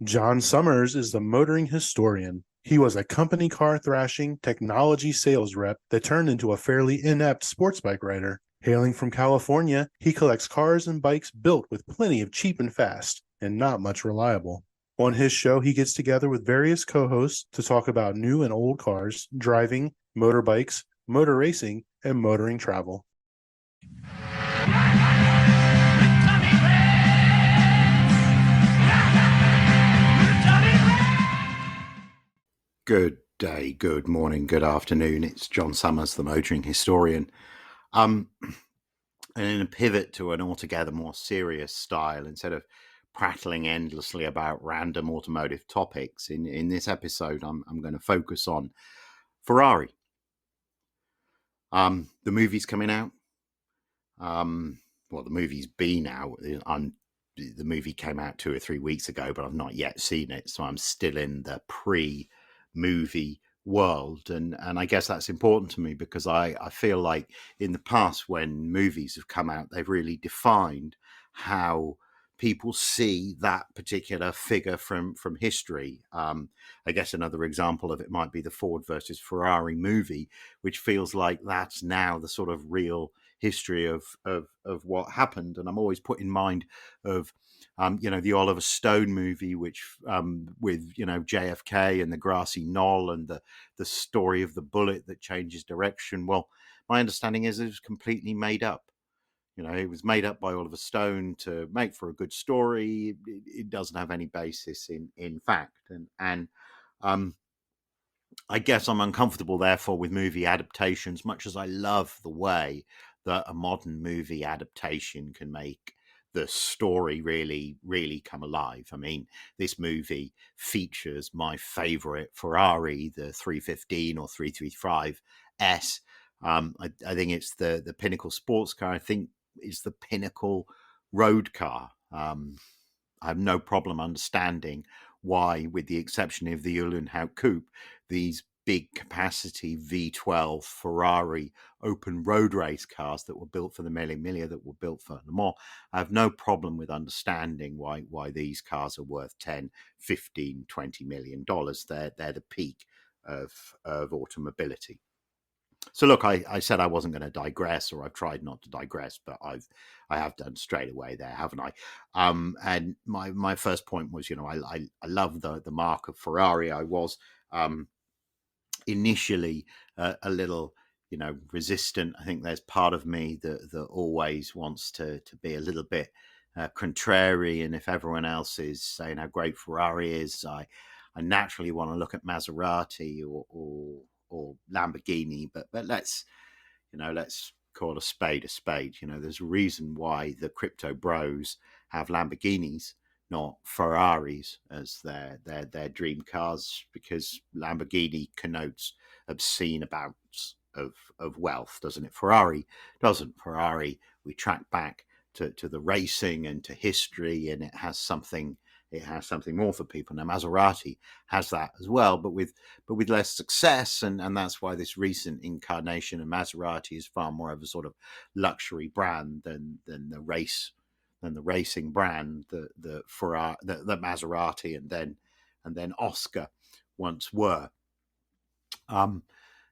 Jon Summers is the motoring historian. He was a company car thrashing technology sales rep that turned into a fairly inept sports bike rider. Hailing from California, he collects cars and bikes built with plenty of cheap and fast, and not much reliable. On his show, he gets together with various co hosts to talk about new and old cars, driving, motorbikes, motor racing, and motoring travel. Good day, good morning, good afternoon. It's Jon Summers, the motoring historian. And in a pivot to an altogether more serious style, instead of prattling endlessly about random automotive topics, in this episode, I'm going to focus on Ferrari. The movie's coming out. The movie's been out. The movie came out 2 or 3 weeks ago, but I've not yet seen it, so I'm still in the pre-movie world, and I guess that's important to me because I feel like in the past when movies have come out, they've really defined how people see that particular figure from history. I guess another example of it might be the Ford versus Ferrari movie, which feels like that's now the sort of real history of what happened. And I'm always put in mind of the Oliver Stone movie, which with JFK and the grassy knoll and the story of the bullet that changes direction. Well, my understanding is it was completely made up. It was made up by Oliver Stone to make for a good story. It doesn't have any basis in fact, and I guess I'm uncomfortable, therefore, with movie adaptations, much as I love the way that a modern movie adaptation can make the story really, really come alive. I mean, this movie features my favorite Ferrari, the 315 or 335S. I think it's the pinnacle sports car. I think it's the pinnacle road car. I have no problem understanding why, with the exception of the Uhlenhaut Coupe, these big capacity V12 Ferrari open road race cars that were built for the Mille Miglia, that were built for Le Mans, I have no problem with understanding why these cars are worth 10, 15, 20 million dollars. They're the peak of automobility. So look, I said I wasn't going to digress, or I've tried not to digress, but I have done straight away there, haven't I? And my first point was, I love the mark of Ferrari. I was initially a little, resistant. I think there's part of me that always wants to be a little bit contrary, and if everyone else is saying how great Ferrari is, I naturally want to look at Maserati or Lamborghini, but let's call a spade a spade. There's a reason why the crypto bros have Lamborghinis, not Ferraris, as their dream cars, because Lamborghini connotes obscene amounts of wealth, doesn't it? Ferrari doesn't. Ferrari, we track back to the racing and to history, and it has something more for people. Now Maserati has that as well, but with less success, and that's why this recent incarnation of Maserati is far more of a sort of luxury brand than the racing brand that Maserati and then Oscar once were.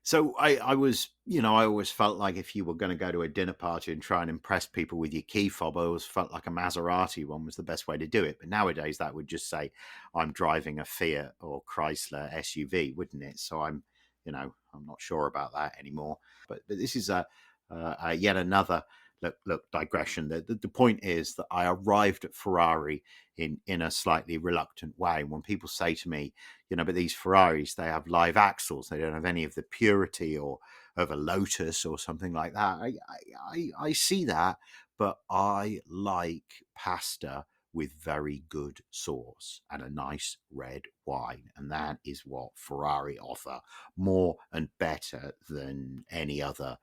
So I was, I always felt like if you were going to go to a dinner party and try and impress people with your key fob, I always felt like a Maserati one was the best way to do it. But nowadays that would just say I'm driving a Fiat or Chrysler SUV, wouldn't it? So I'm not sure about that anymore. But this is yet another digression. The point is that I arrived at Ferrari in a slightly reluctant way. When people say to me, but these Ferraris, they have live axles, they don't have any of the purity or of a Lotus or something like that. I see that, but I like pasta with very good sauce and a nice red wine, and that is what Ferrari offer more and better than any other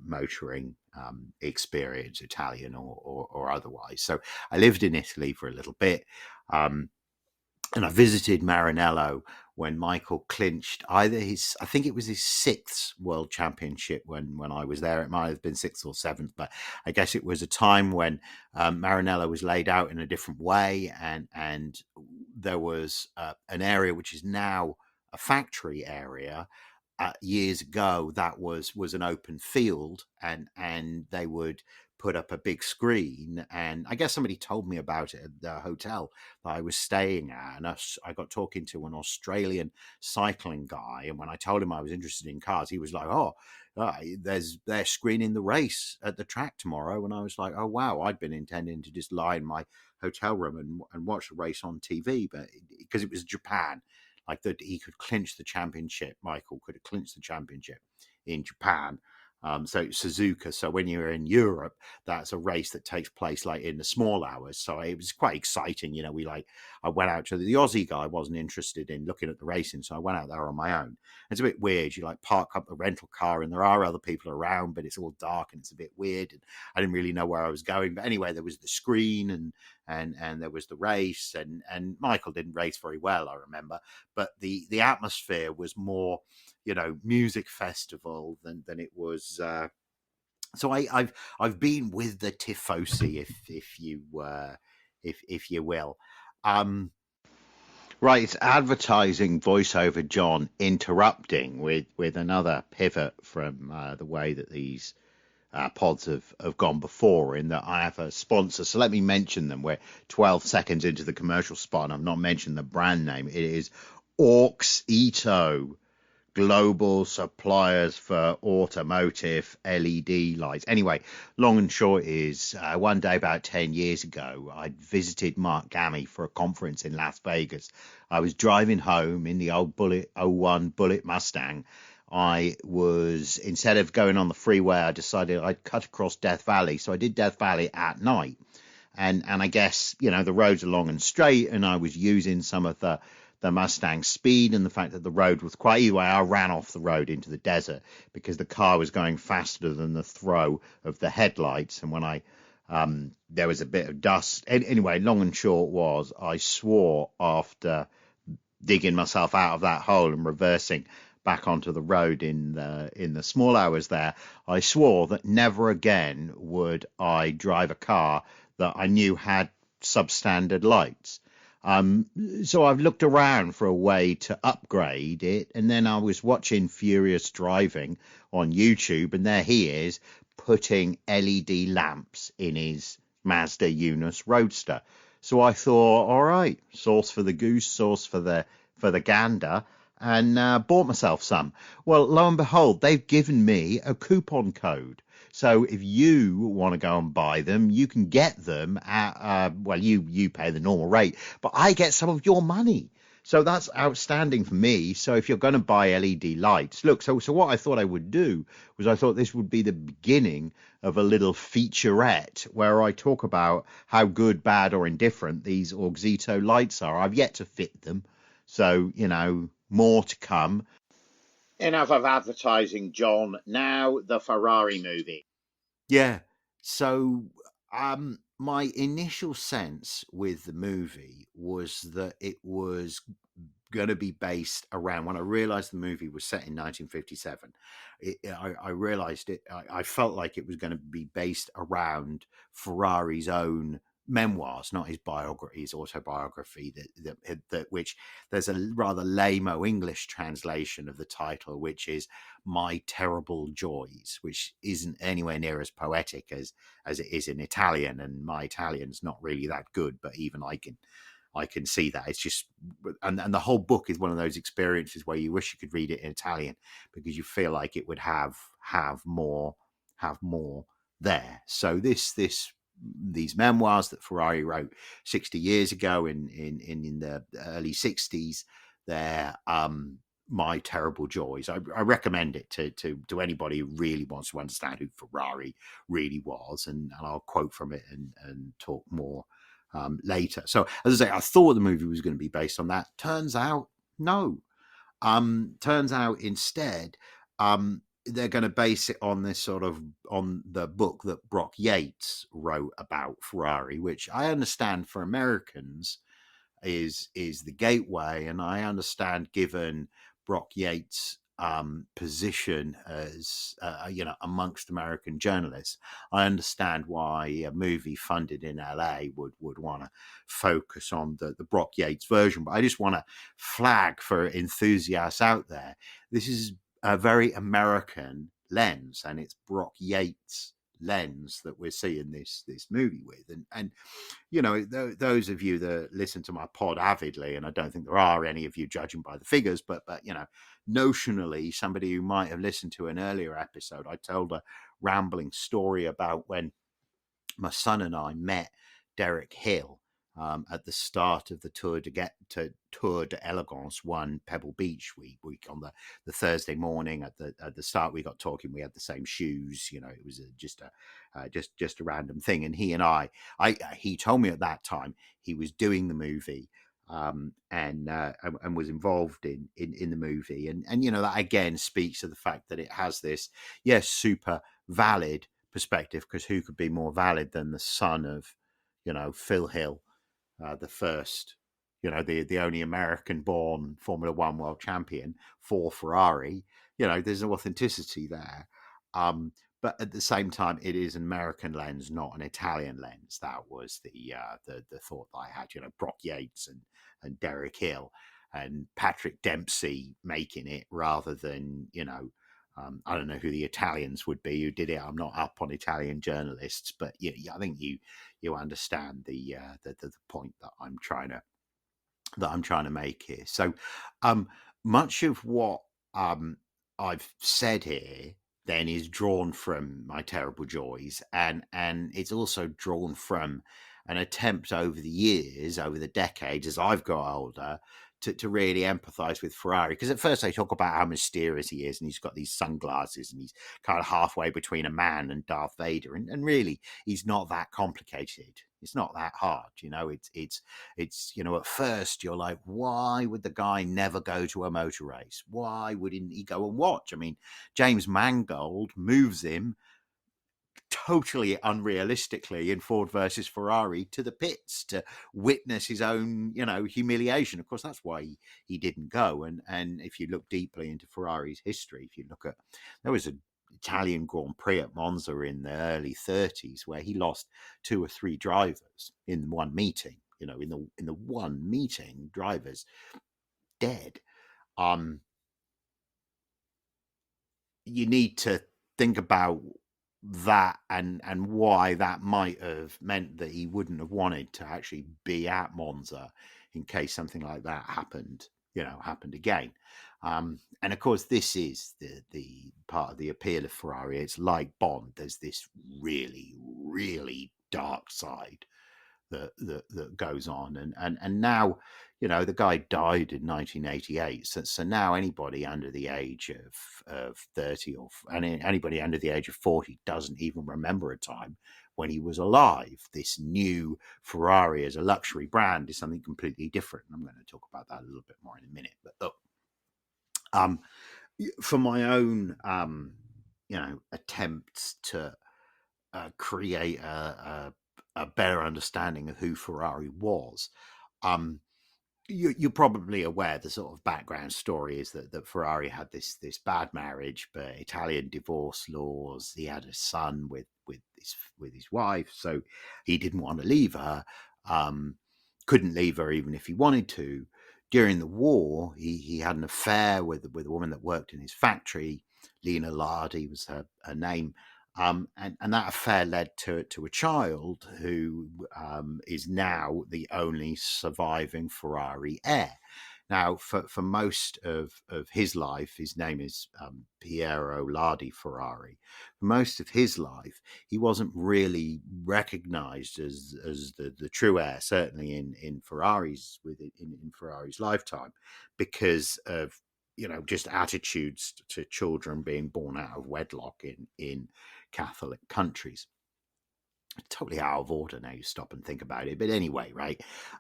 motoring experience, Italian or otherwise. So I lived in Italy for a little bit, and I visited Maranello when Michael clinched I think it was his 6th world championship when I was there. It might have been 6th or 7th, but I guess it was a time when Maranello was laid out in a different way, and there was an area which is now a factory area. Years ago, that was an open field, and they would put up a big screen. And I guess somebody told me about it at the hotel that I was staying at, and I got talking to an Australian cycling guy. And when I told him I was interested in cars, he was like, "Oh, they're screening the race at the track tomorrow." And I was like, "Oh wow!" I'd been intending to just lie in my hotel room and watch the race on TV, but because it was Japan, like that he could clinch the championship. Michael could have clinched the championship in Japan. So Suzuka. So when you're in Europe, that's a race that takes place like in the small hours. So it was quite exciting. You know, I went out to the Aussie guy wasn't interested in looking at the racing, so I went out there on my own. It's a bit weird. You like park up the rental car, and there are other people around, but it's all dark and it's a bit weird. And I didn't really know where I was going. But anyway, there was the screen and there was the race, and Michael didn't race very well, I remember. But the atmosphere was more, you know, music festival than it was. So I've been with the tifosi, if you will. Right, it's advertising voiceover John interrupting with another pivot from the way that these pods have gone before, in that I have a sponsor. So let me mention them. We're 12 seconds into the commercial spot, and I've not mentioned the brand name. It is Auxito, global suppliers for automotive LED lights. Anyway, long and short is, one day about 10 years ago, I'd visited Mark Gammy for a conference in Las Vegas. I was driving home in the old Bullet 01 Bullet Mustang. I was, instead of going on the freeway, I decided I'd cut across Death Valley. So I did Death Valley at night. And I guess, you know, the roads are long and straight, and I was using some of the Mustang speed and the fact that the road was quite easy. I ran off the road into the desert because the car was going faster than the throw of the headlights. And when there was a bit of dust. Anyway, long and short was, I swore after digging myself out of that hole and reversing back onto the road in the small hours there, I swore that never again would I drive a car that I knew had substandard lights. So I've looked around for a way to upgrade it, and then I was watching Furious Driving on YouTube, and there he is putting LED lamps in his Mazda Yunus Roadster. So I thought, all right, sauce for the goose, sauce for the gander, and bought myself some. Well, lo and behold, they've given me a coupon code. So if you want to go and buy them, you can get them at, well, you pay the normal rate, but I get some of your money. So that's outstanding for me. So if you're going to buy LED lights, look, so what I thought I would do was, I thought this would be the beginning of a little featurette where I talk about how good, bad, or indifferent these Auxito lights are. I've yet to fit them. So, you know, more to come. Enough of advertising, John. Now the Ferrari movie. Yeah. So my initial sense with the movie was that it was going to be based around, when I realized the movie was set in 1957, I realized it. I felt like it was going to be based around Ferrari's own memoirs, not his biography, his autobiography. That which there's a rather lame-o English translation of the title, which is My Terrible Joys, which isn't anywhere near as poetic as it is in Italian, and my Italian's not really that good, but even I can see that. It's just, and the whole book is one of those experiences where you wish you could read it in Italian, because you feel like it would have more there. So these memoirs that Ferrari wrote 60 years ago in the early 60s, they're My Terrible Joys. I recommend it to anybody who really wants to understand who Ferrari really was, and I'll quote from it and talk more later. So as I say, I thought the movie was going to be based on that. Turns out no. Turns out instead they're going to base it on this sort of, on the book that Brock Yates wrote about Ferrari, which I understand for Americans is the gateway. And I understand, given Brock Yates' position as amongst American journalists. I understand why a movie funded in LA would want to focus on the Brock Yates version, but I just want to flag for enthusiasts out there, this is a very American lens, and it's Brock Yates lens that we're seeing this movie with. And those of you that listen to my pod avidly, and I don't think there are any of you judging by the figures, but notionally, somebody who might have listened to an earlier episode, I told a rambling story about when my son and I met Derek Hill at the start of the Tour d'Elegance 1 Pebble Beach week on the Thursday morning. At the start, we got talking. We had the same shoes. It was just a random thing. And he told me at that time he was doing the movie. And was involved in the movie, and that again speaks to the fact that it has this super valid perspective, because who could be more valid than the son of Phil Hill, the first, the only American born Formula One world champion for Ferrari. There's an authenticity there, but at the same time, it is an American lens, not an Italian lens. That was the thought that I had. Brock Yates and Derek Hill and Patrick Dempsey making it, rather than I don't know who the Italians would be who did it. I'm not up on Italian journalists, but I think you understand the point that I'm trying to make here. So much of what I've said here then is drawn from my terrible joys, and it's also drawn from an attempt over the years, over the decades, as I've got older, to really empathize with Ferrari. Because at first they talk about how mysterious he is, and he's got these sunglasses, and he's kind of halfway between a man and Darth Vader, and really he's not that complicated. It's not that hard, it's at first you're like, why would the guy never go to a motor race? Why wouldn't he go and watch? I mean, James Mangold moves him totally unrealistically in Ford versus Ferrari to the pits to witness his own, humiliation. Of course, that's why he didn't go. And if you look deeply into Ferrari's history, if you look at, there was an Italian Grand Prix at Monza in the early 30s where he lost 2 or 3 drivers in one meeting. In the one meeting, drivers dead. You need to think about that and why that might have meant that he wouldn't have wanted to actually be at Monza in case something like that happened again. And of course, this is the part of the appeal of Ferrari. It's like Bond. There's this really, really dark side that goes on, and now the guy died in 1988, so now anybody under the age of 30 or anybody under the age of 40 doesn't even remember a time when he was alive. This new Ferrari as a luxury brand is something completely different. I'm going to talk about that a little bit more in a minute, but look, for my own attempts to create a better understanding of who Ferrari was. You're probably aware the sort of background story is that Ferrari had this bad marriage, but Italian divorce laws. He had a son with his wife, so he didn't want to leave her. Couldn't leave her even if he wanted to. During the war, he had an affair with a woman that worked in his factory. Lena Lardi was her name. And that affair led to a child who is now the only surviving Ferrari heir. Now, for most of his life, his name is Piero Lardi Ferrari. For most of his life, he wasn't really recognized as the true heir, certainly in Ferrari's in Ferrari's lifetime, because of just attitudes to children being born out of wedlock in Catholic countries. Totally out of order now you stop and think about it, but anyway, right,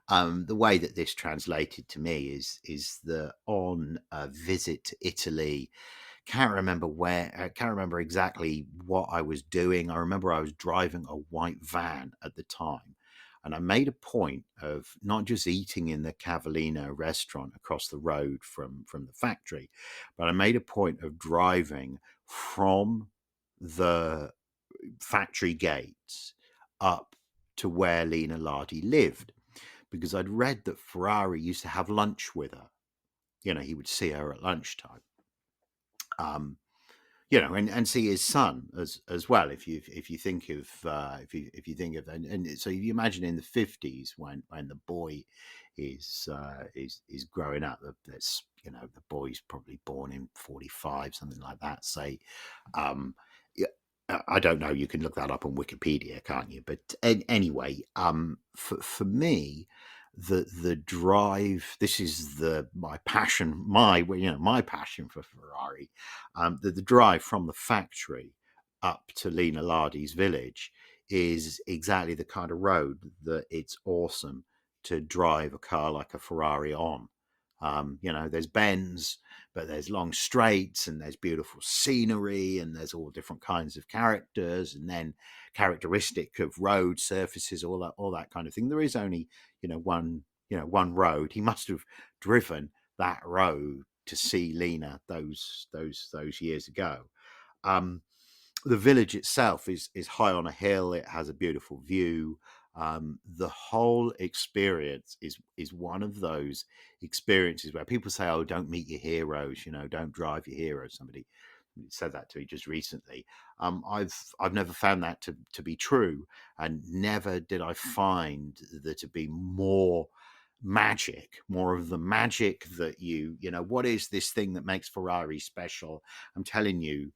the way that this translated to me is that on a visit to Italy, can't remember exactly what I was doing. I remember I was driving a white van at the time. And I made a point of not just eating in the Cavallino restaurant across the road from the factory, but I made a point of driving from the factory gates up to where Lena Lardi lived, because I'd read that Ferrari used to have lunch with her. You know, he would see her at lunchtime. You know, and see his son as well. If you think of if you think of and so you imagine in the 50s when the boy is growing up. That's, you know, the boy's probably born in 45, something like that. Say, yeah, I don't know. You can look that up on Wikipedia, can't you? But anyway, for me, the drive. This is my passion. My passion for Ferrari. The drive from the factory up to Lena Lardi's village is exactly the kind of road that it's awesome to drive a car like a Ferrari on. You know, there's bends, but there's long straights, and there's beautiful scenery, and there's all different kinds of characters, and then characteristic of road surfaces, all that kind of thing. There is only, one road. He must have driven that road to see Lena those years ago. The village itself is high on a hill. It has a beautiful view. The whole experience is one of those experiences where people say, "Oh, don't meet your heroes. You know, don't drive your heroes." Somebody said that to me just recently. I've never found that to be true, and never did I find there to be more of the magic that what is this thing that makes Ferrari special? I'm telling you,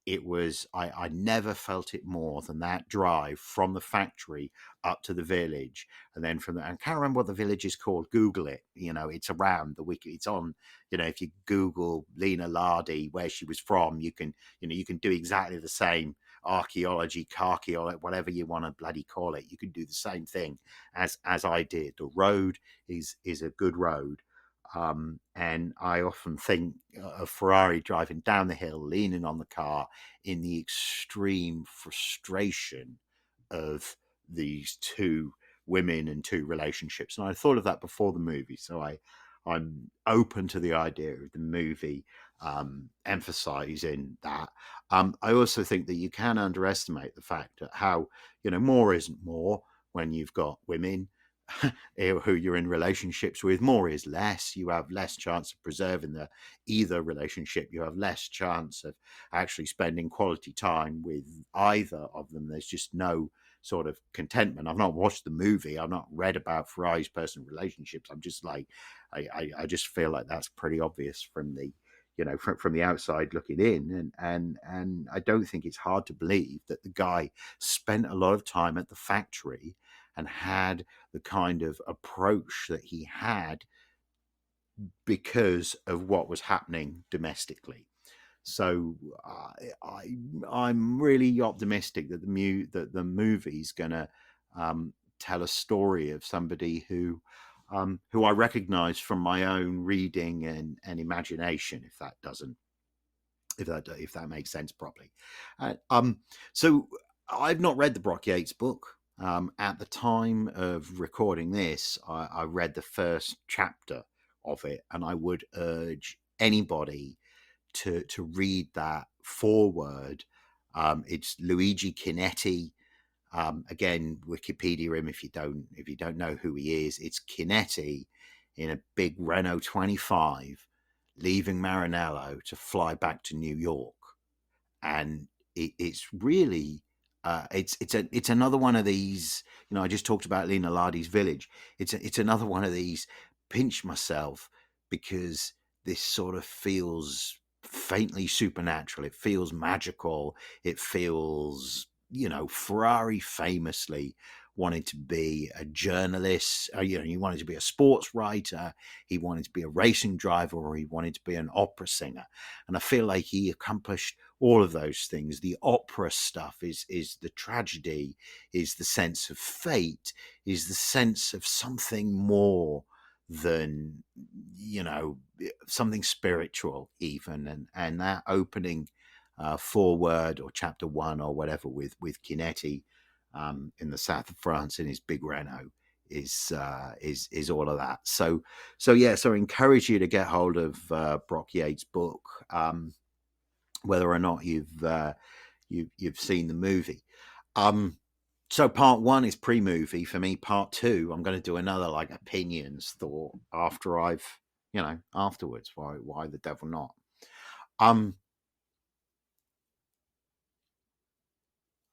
I never felt it more than that drive from the factory up to the village. And then from there, I can't remember what the village is called. Google it. You know, it's around the wiki. It's on, if you Google Lena Lardi, where she was from, you can do exactly the same archaeology, whatever you want to bloody call it. You can do the same thing as I did. The road is a good road. And I often think of Ferrari driving down the hill, leaning on the car in the extreme frustration of these two women and two relationships. And I thought of that before the movie. So I'm open to the idea of the movie emphasizing that. I also think that you can underestimate the fact that how, more isn't more when you've got women who you're in relationships with. More is less. You have less chance of preserving either relationship. You have less chance of actually spending quality time with either of them. There's just no sort of contentment. I've not watched the movie. I've not read about Ferrari's personal relationships. I'm just like, I just feel like that's pretty obvious from the from the outside looking in, and I don't think it's hard to believe that the guy spent a lot of time at the factory and had the kind of approach that he had because of what was happening domestically. So I'm really optimistic that the movie's going to tell a story of somebody who I recognise from my own reading and imagination. If that makes sense properly. So I've not read the Brock Yates book. At the time of recording this, I read the first chapter of it, and I would urge anybody to read that forward. It's Luigi Chinetti. Again, Wikipedia him if you don't know who he is. It's Chinetti in a big Renault 25, leaving Maranello to fly back to New York, and it's really it's another one of these. I just talked about Lena Lardi's village. It's another one of these. Pinch myself, because this sort of feels faintly supernatural. It feels magical. It feels, Ferrari famously wanted to be a journalist. He wanted to be a sports writer. He wanted to be a racing driver, or he wanted to be an opera singer. And I feel like he accomplished all of those things. The opera stuff is the tragedy, is the sense of fate, is the sense of something more than, something spiritual even. And that opening foreword, or chapter 1 or whatever, with Chinetti in the south of France in his big Renault, is all of that. So yeah, so I encourage you to get hold of Brock Yates' book, whether or not you've seen the movie. So part one is pre-movie for me. Part two, I'm going to do another like opinions thought after I've afterwards. Why the devil not?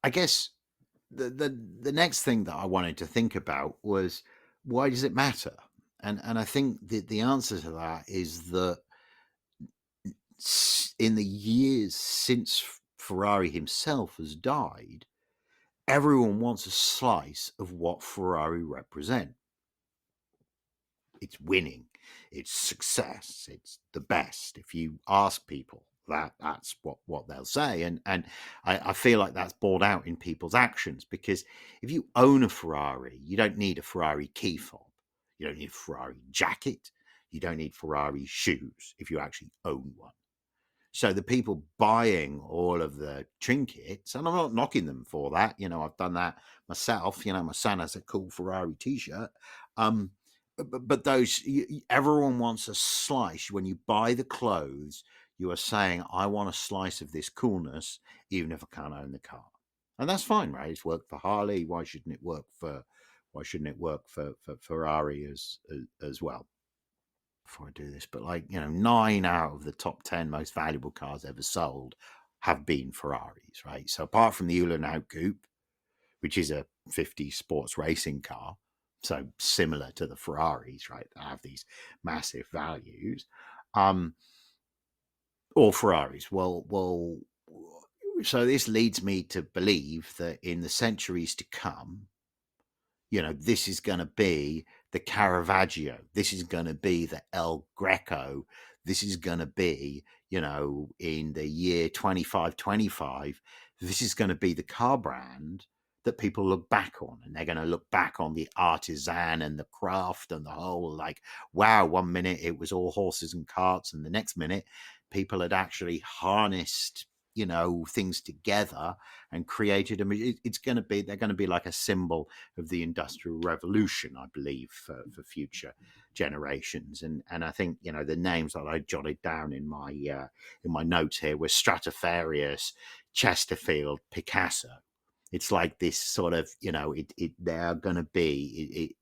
I guess the next thing that I wanted to think about was, why does it matter? And I think the answer to that is that in the years since Ferrari himself has died, everyone wants a slice of what Ferrari represent. It's winning, it's success, it's the best. If you ask people, that's what they'll say. And I feel like that's borne out in people's actions, because if you own a Ferrari, you don't need a Ferrari key fob, you don't need a Ferrari jacket, you don't need Ferrari shoes if you actually own one. So the people buying all of the trinkets, and I'm not knocking them for that, I've done that myself. My son has a cool Ferrari t-shirt. But those, everyone wants a slice. When you buy the clothes, you are saying, I want a slice of this coolness, even if I can't own the car. And that's fine, right? It's worked for Harley. Why shouldn't it work for Ferrari as well? Before I do this, but 9 out of the top 10 most valuable cars ever sold have been Ferraris, right? So apart from the Uhlenhaut Coupe, which is a 50 sports racing car, so similar to the Ferraris, right, that have these massive values, all Ferraris. Well, so this leads me to believe that in the centuries to come, this is going to be the Caravaggio. This is going to be the El Greco. This is going to be, in the year 2525, this is going to be the car brand that people look back on. And they're going to look back on the artisan and the craft and the whole, wow, one minute it was all horses and carts, and the next minute people had actually harnessed things together and created them. They're going to be like a symbol of the Industrial Revolution, I believe, for future generations. And I think the names that I jotted down in my notes here were Stradivarius, Chesterfield, Picasso. It's like this sort of they're going to be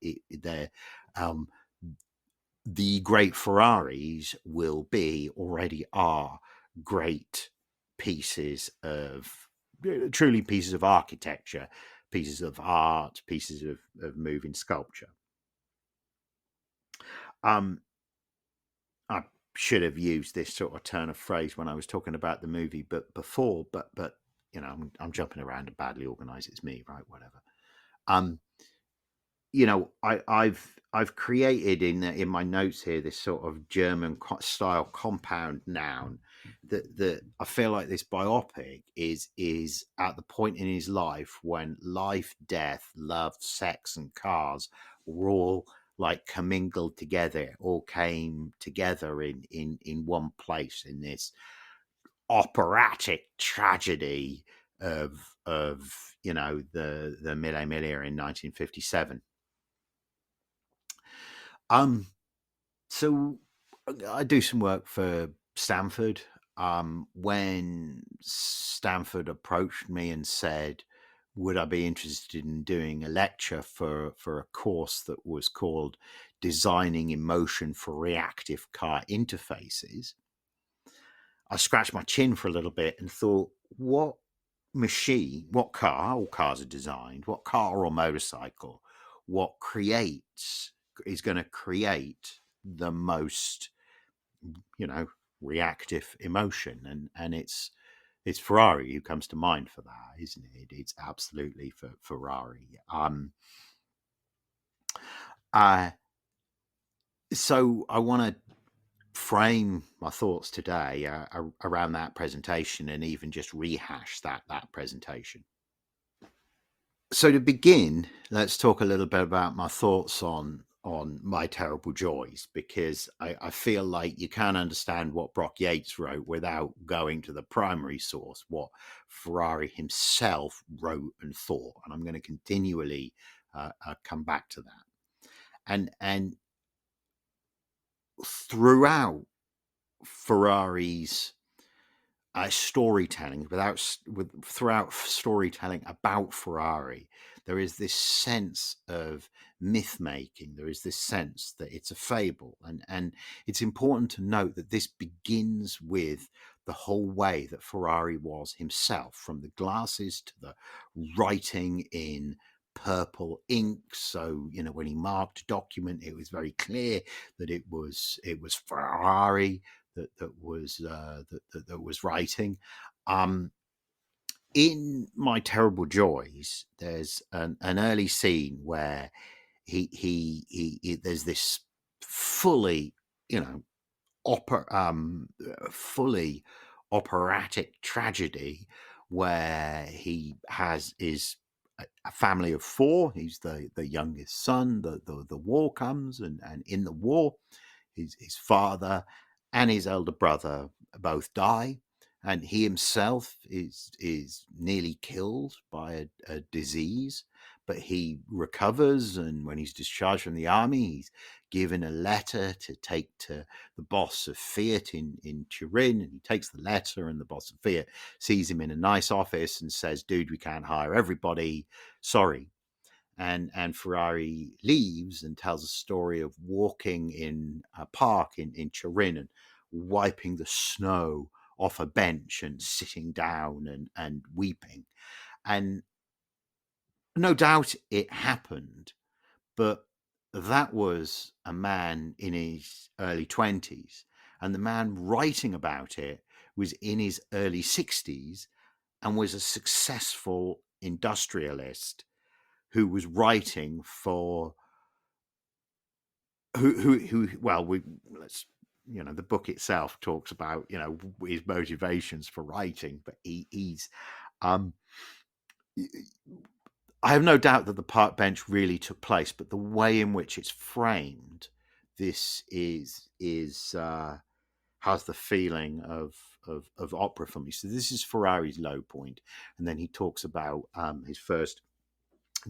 the great Ferraris will be, already are, great pieces of truly pieces of architecture, pieces of art, pieces of moving sculpture. I should have used this sort of turn of phrase when I was talking about the movie, but I'm jumping around and badly organized. It's me, right? Whatever. I've created in my notes here this sort of German style compound noun that I feel like this biopic is at the point in his life when life, death, love, sex, and cars were all commingled together, all came together in one place, in this operatic tragedy of the Mille Miglia in 1957. So I do some work for Stanford. When Stanford approached me and said, would I be interested in doing a lecture for a course that was called Designing Emotion for Reactive Car Interfaces, I scratched my chin for a little bit and thought, what car, all cars are designed, what car or motorcycle, what is going to create the most, reactive emotion? And it's Ferrari who comes to mind for that, isn't it? It's absolutely for Ferrari. So I want to frame my thoughts today around that presentation, and even just rehash that presentation. So to begin, let's talk a little bit about my thoughts on My Terrible Joys, because I feel like you can't understand what Brock Yates wrote without going to the primary source, what Ferrari himself wrote and thought. And I'm going to continually come back to that. and throughout Ferrari's storytelling, throughout storytelling about Ferrari, there is this sense of myth making. There is this sense that it's a fable, and it's important to note that this begins with the whole way that Ferrari was himself, from the glasses to the writing in purple ink. So when he marked a document, it was very clear that it was Ferrari that was writing. In My Terrible Joys, there's an early scene where he there's this fully fully operatic tragedy where he has a family of four. He's the youngest son. The war comes, and in the war, his father and his elder brother both die, and he himself is nearly killed by a disease, but he recovers, and when he's discharged from the army, he's given a letter to take to the boss of Fiat in Turin, and he takes the letter, and the boss of Fiat sees him in a nice office and says, "Dude, we can't hire everybody, sorry." And Ferrari leaves and tells a story of walking in a park in Turin and wiping the snow off a bench and sitting down and weeping. And no doubt it happened, but that was a man in his early 20s, and the man writing about it was in his early 60s and was a successful industrialist who was writing for the book itself talks about his motivations for writing, but he's I have no doubt that the park bench really took place, but the way in which it's framed, this has the feeling of opera for me. So this is Ferrari's low point, and then he talks about his first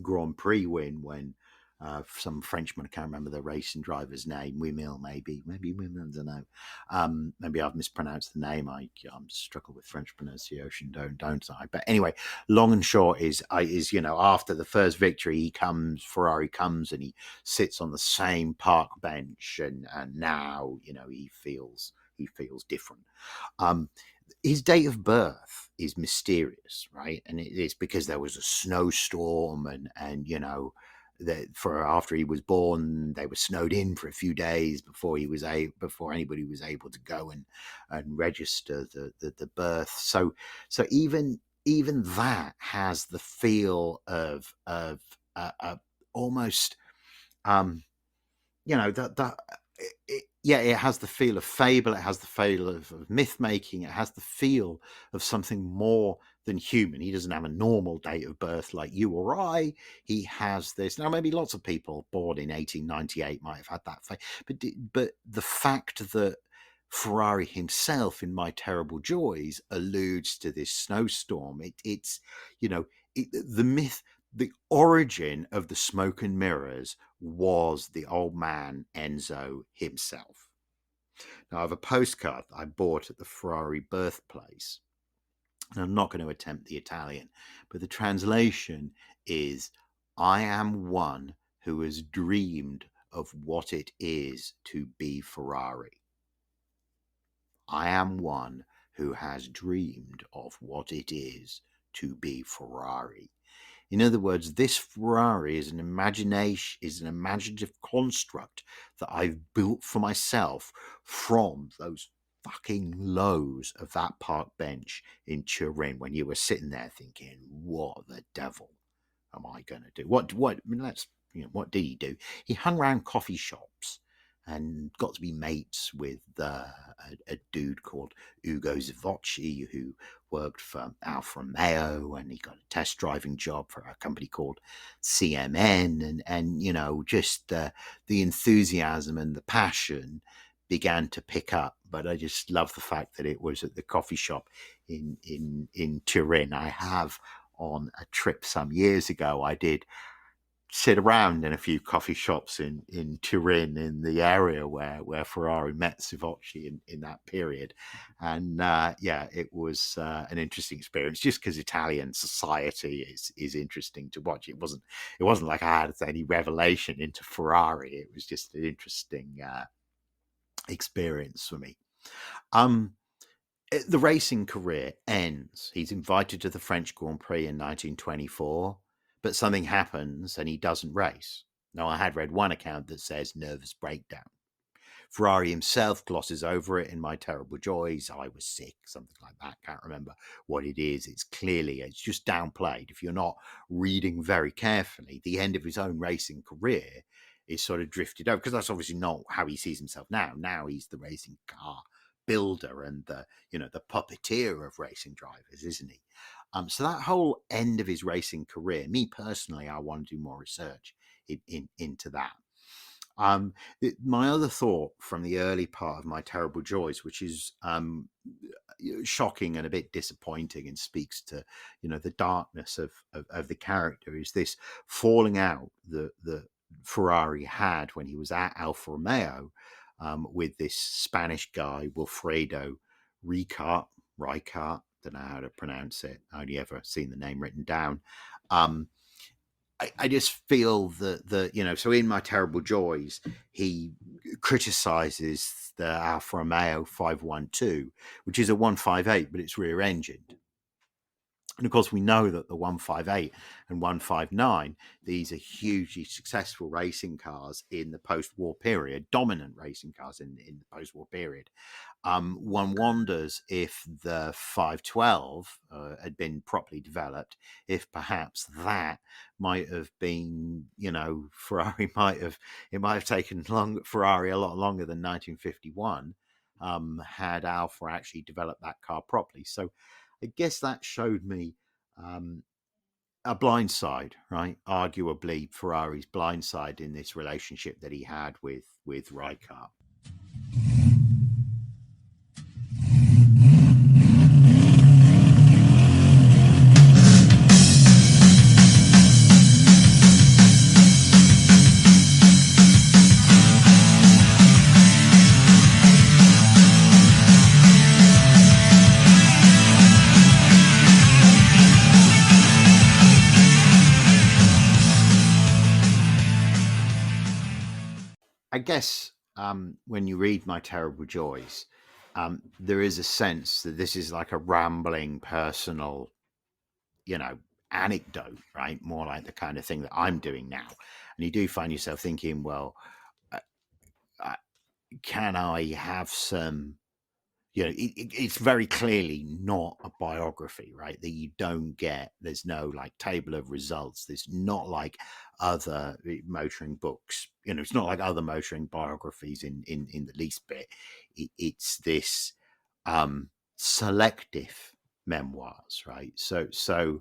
Grand Prix win when some Frenchman, I can't remember the racing driver's name, Wimil, maybe Wimil, I don't know. Maybe I've mispronounced the name. I struggle with French pronunciation, don't I? But anyway, long and short is after the first victory, Ferrari comes and he sits on the same park bench, and now he feels different. His date of birth is mysterious, right? And it's because there was a snowstorm, and that after he was born, they were snowed in for a few days before anybody was able to go and register the birth. So even that has the feel of almost it has the feel of fable. It has the feel of myth making. It has the feel of something more than human. He doesn't have a normal date of birth like you or I. He has this. Now, maybe lots of people born in 1898 might have had that fate, but the fact that Ferrari himself in My Terrible Joys alludes to this snowstorm, it's the myth. The origin of the smoke and mirrors was the old man Enzo himself. Now, I have a postcard that I bought at the Ferrari birthplace, and I'm not going to attempt the Italian, but the translation is, "I am one who has dreamed of what it is to be Ferrari." I am one who has dreamed of what it is to be Ferrari. In other words, this Ferrari is an imaginative construct that I've built for myself from those fucking lows of that park bench in Turin when you were sitting there thinking, what the devil am I going to do? What did he do? He hung around coffee shops and got to be mates with a dude called Ugo Zavocci, who worked for Alfa Romeo, and he got a test driving job for a company called CMN, and just the enthusiasm and the passion began to pick up. But I just love the fact that it was at the coffee shop in Turin. I have, on a trip some years ago, I did sit around in a few coffee shops in Turin, in the area where Ferrari met Savocci in that period. And yeah, it was an interesting experience, just because Italian society is interesting to watch. It wasn't like I had any revelation into Ferrari. It was just an interesting experience for me. The racing career ends. He's invited to the French Grand Prix in 1924, but something happens and he doesn't race. Now, I had read one account that says nervous breakdown. Ferrari himself glosses over it in My Terrible Joys. I was sick, something like that. Can't remember what it is. It's just downplayed. If you're not reading very carefully, the end of his own racing career is sort of drifted over, because that's obviously not how he sees himself now. Now he's the racing car builder and the puppeteer of racing drivers, isn't he? So that whole end of his racing career, me personally, I want to do more research into that. My other thought from the early part of My Terrible Joys, which is shocking and a bit disappointing and speaks to the darkness of the character, is this falling out that Ferrari had when he was at Alfa Romeo with this Spanish guy, Wilfredo Ricart, don't know how to pronounce it. I only ever seen the name written down. I just feel that so in My Terrible Joys, he criticizes the Alfa Romeo 512, which is a 158, but it's rear-engined. And of course, we know that the 158 and 159, these are hugely successful racing cars in the post-war period, dominant racing cars in the post-war period. One wonders if the 512 had been properly developed, if perhaps that might have been, Ferrari might have taken Ferrari a lot longer than 1951 had Alfa actually developed that car properly. So I guess that showed me a blind side, right? Arguably Ferrari's blind side in this relationship that he had with Rijkaard. I guess when you read My Terrible Joys, there is a sense that this is like a rambling personal, anecdote, right? More like the kind of thing that I'm doing now. And you do find yourself thinking, well, can I have some, it's very clearly not a biography, right? That you don't get, there's no like table of results. There's not like other motoring books, it's not like other motoring biographies in the least bit. It's this selective memoirs, right? So so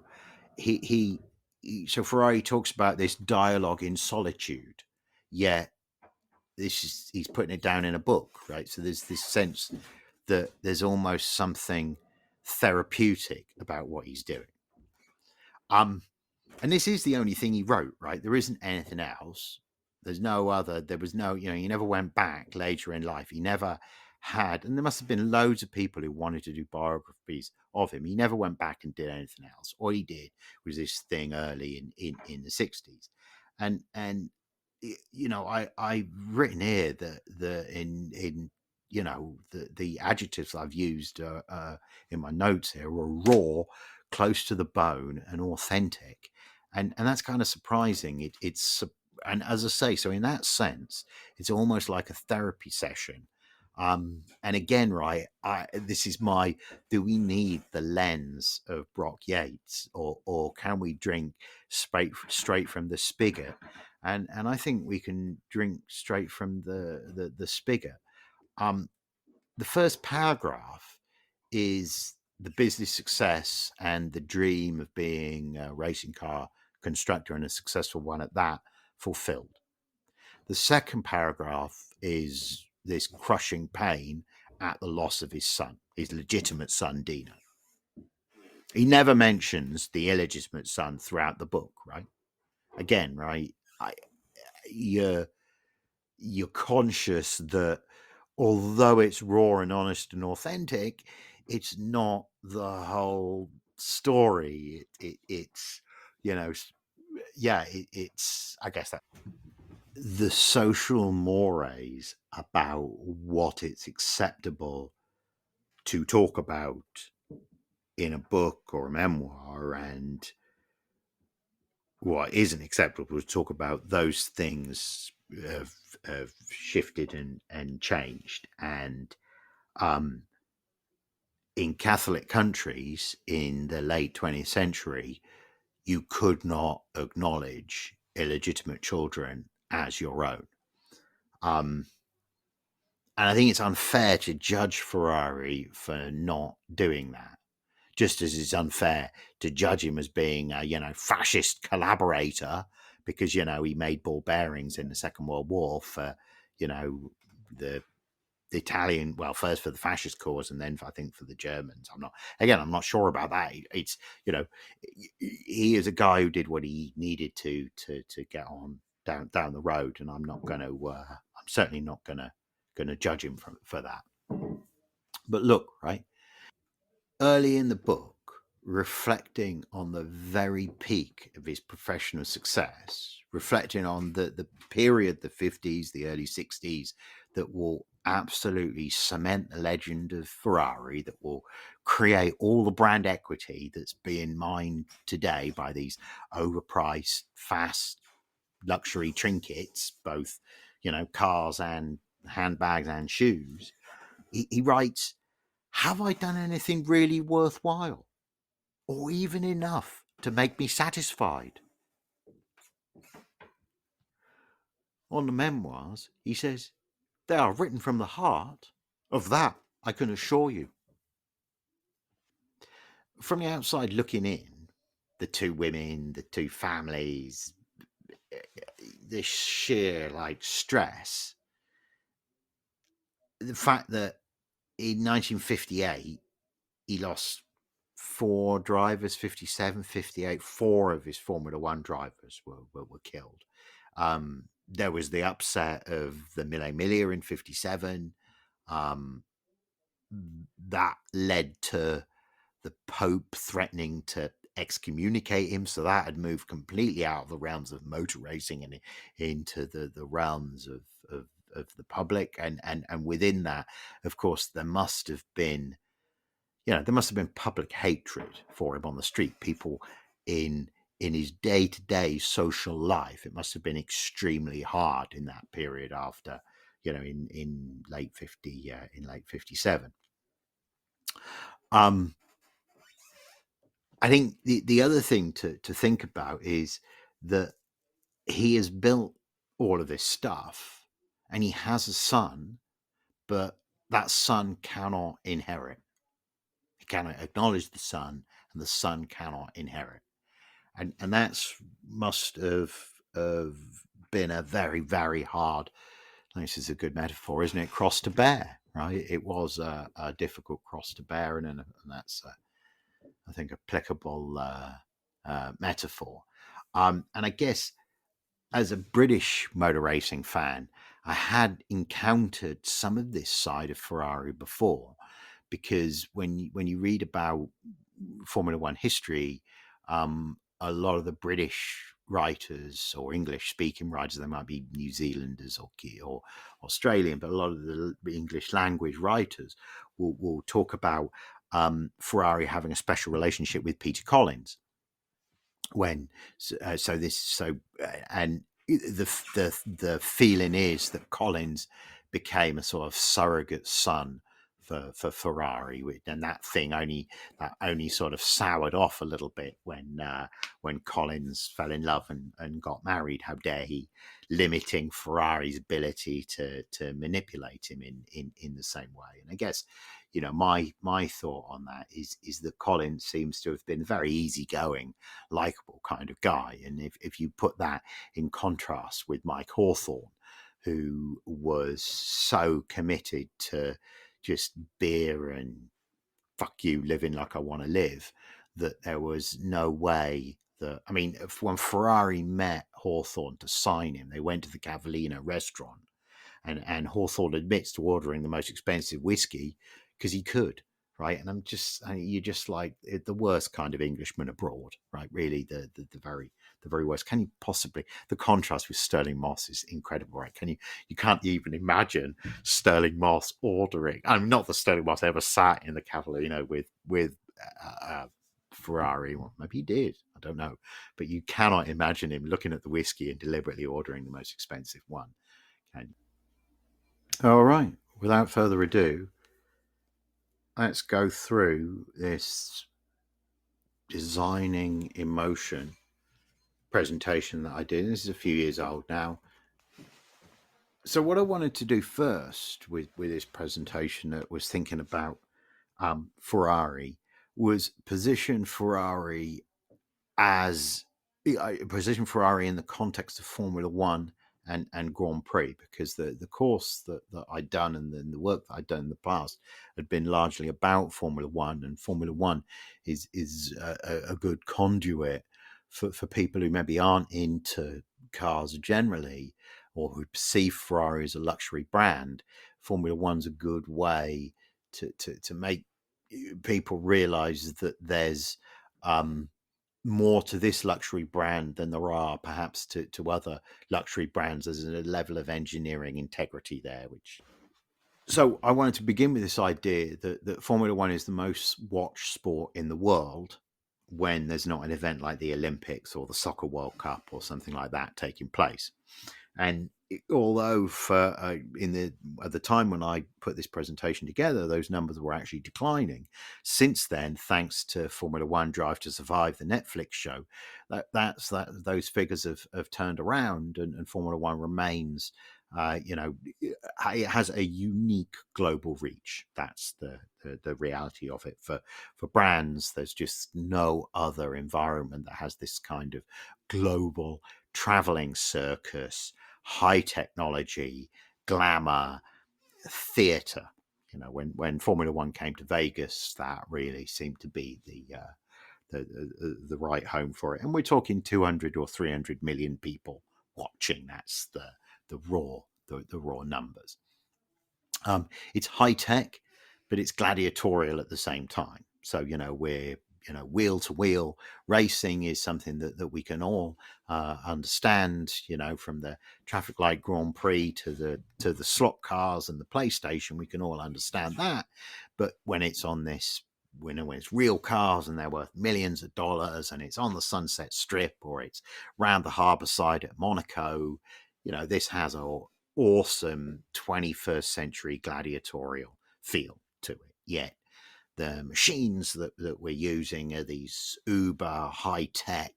Ferrari talks about this dialogue in solitude, yet he's putting it down in a book, right? So there's this sense that there's almost something therapeutic about what he's doing. And this is the only thing he wrote, right? There isn't anything else. There was no, he never went back later in life. He never had, and there must have been loads of people who wanted to do biographies of him. He never went back and did anything else. All he did was this thing early in the 60s. And I've written here that the adjectives I've used in my notes here are raw, close to the bone, and authentic, and that's kind of surprising. And as I say, so in that sense, it's almost like a therapy session. And again, right, this is do we need the lens of Brock Yates, or can we drink straight from the spigot? And I think we can drink straight from the spigot. The first paragraph is the business success and the dream of being a racing car constructor, and a successful one at that, fulfilled. The second paragraph is this crushing pain at the loss of his son, his legitimate son, Dino. He never mentions the illegitimate son throughout the book, right? Again, right? I, you're conscious that although it's raw and honest and authentic, it's not the whole story. It's it's I guess that the social mores about what it's acceptable to talk about in a book or a memoir and what isn't acceptable to talk about, those things have shifted and changed. And in Catholic countries in the late 20th century, you could not acknowledge illegitimate children as your own. And I think it's unfair to judge Ferrari for not doing that, just as it's unfair to judge him as being a, fascist collaborator because, he made ball bearings in the Second World War for, the Italian, well, first for the fascist cause and then I think for the Germans. I'm not sure about that. It's, he is a guy who did what he needed to get on down the road, and I'm not going to, I'm certainly not going to judge him for that. But look, right, early in the book, reflecting on the very peak of his professional success, reflecting on the period, the 50s, the early 60s, that will absolutely cement the legend of Ferrari, that will create all the brand equity that's being mined today by these overpriced, fast luxury trinkets, both, cars and handbags and shoes. He writes, have I done anything really worthwhile or even enough to make me satisfied? On the memoirs, he says, they are written from the heart. Of that, I can assure you. From the outside looking in, the two women, the two families, the sheer stress, the fact that in 1958 he lost 4 drivers, 57, 58, 4 of his Formula One drivers were killed. There was the upset of the Mille Miglia in 57. That led to the Pope threatening to excommunicate him. So that had moved completely out of the realms of motor racing and into the realms of the public. And within that, of course, there must have been public hatred for him on the street. People in his day-to-day social life, it must have been extremely hard in that period after, in late 57. I think the other thing to think about is that he has built all of this stuff and he has a son, but that son cannot inherit. He cannot acknowledge the son, and the son cannot inherit. And that's must have been a very, very hard, this is a good metaphor, isn't it, cross to bear, right? It was a difficult cross to bear, and that's, I think, applicable metaphor. And I guess as a British motor racing fan, I had encountered some of this side of Ferrari before, because when you read about Formula One history, a lot of the British writers or English speaking writers, they might be New Zealanders or Australian, but a lot of the English language writers will talk about Ferrari having a special relationship with Peter Collins. And the feeling is that Collins became a sort of surrogate son for Ferrari, and that only sort of soured off a little bit when Collins fell in love and got married. How dare he, limiting Ferrari's ability to manipulate him in the same way. And I guess, my thought on that is that Collins seems to have been a very easygoing, likable kind of guy. And if you put that in contrast with Mike Hawthorne, who was so committed to just beer and fuck you, living like I want to live, that there was no way I mean, when Ferrari met Hawthorne to sign him, they went to the Cavallino restaurant, and Hawthorne admits to ordering the most expensive whiskey because he could, right? And you're just like the worst kind of Englishman abroad, right? Really, the very worst. Can you possibly? The contrast with Sterling Moss is incredible, right? You can't even imagine Sterling Moss ordering. I mean, not that Sterling Moss ever sat in the Cavallino with Ferrari. Well, maybe he did. I don't know, but you cannot imagine him looking at the whiskey and deliberately ordering the most expensive one. Can you? All right. Without further ado, let's go through this designing emotion presentation that I did. This is a few years old now. So what I wanted to do first with this presentation that was thinking about Ferrari was position Ferrari in the context of Formula One and Grand Prix, because the course that I'd done and then the work that I'd done in the past had been largely about Formula One, and Formula One is a good conduit for people who maybe aren't into cars generally, or who perceive Ferrari as a luxury brand. Formula One's a good way to make people realize that there's more to this luxury brand than there are perhaps to other luxury brands. There's a level of engineering integrity there, so I wanted to begin with this idea that Formula One is the most watched sport in the world when there's not an event like the Olympics or the Soccer World Cup or something like that taking place. And although at the time when I put this presentation together, those numbers were actually declining, since then, thanks to Formula One Drive to Survive, the Netflix show, those figures have turned around, and Formula One remains, it has a unique global reach. That's the reality of it. For brands, there's just no other environment that has this kind of global traveling circus, high technology, glamour, theatre. When Formula One came to Vegas, that really seemed to be the right home for it. And we're talking 200 or 300 million people watching. That's the raw numbers. It's high tech, but it's gladiatorial at the same time. So we're wheel to wheel racing is something that we can all understand. From the traffic light Grand Prix to the slot cars and the PlayStation, we can all understand that. But when it's on this, when it's real cars and they're worth millions of dollars, and it's on the Sunset Strip or it's round the harbour side at Monaco, this has a awesome 21st century gladiatorial feel to it. Yet the machines that we're using are these uber high tech,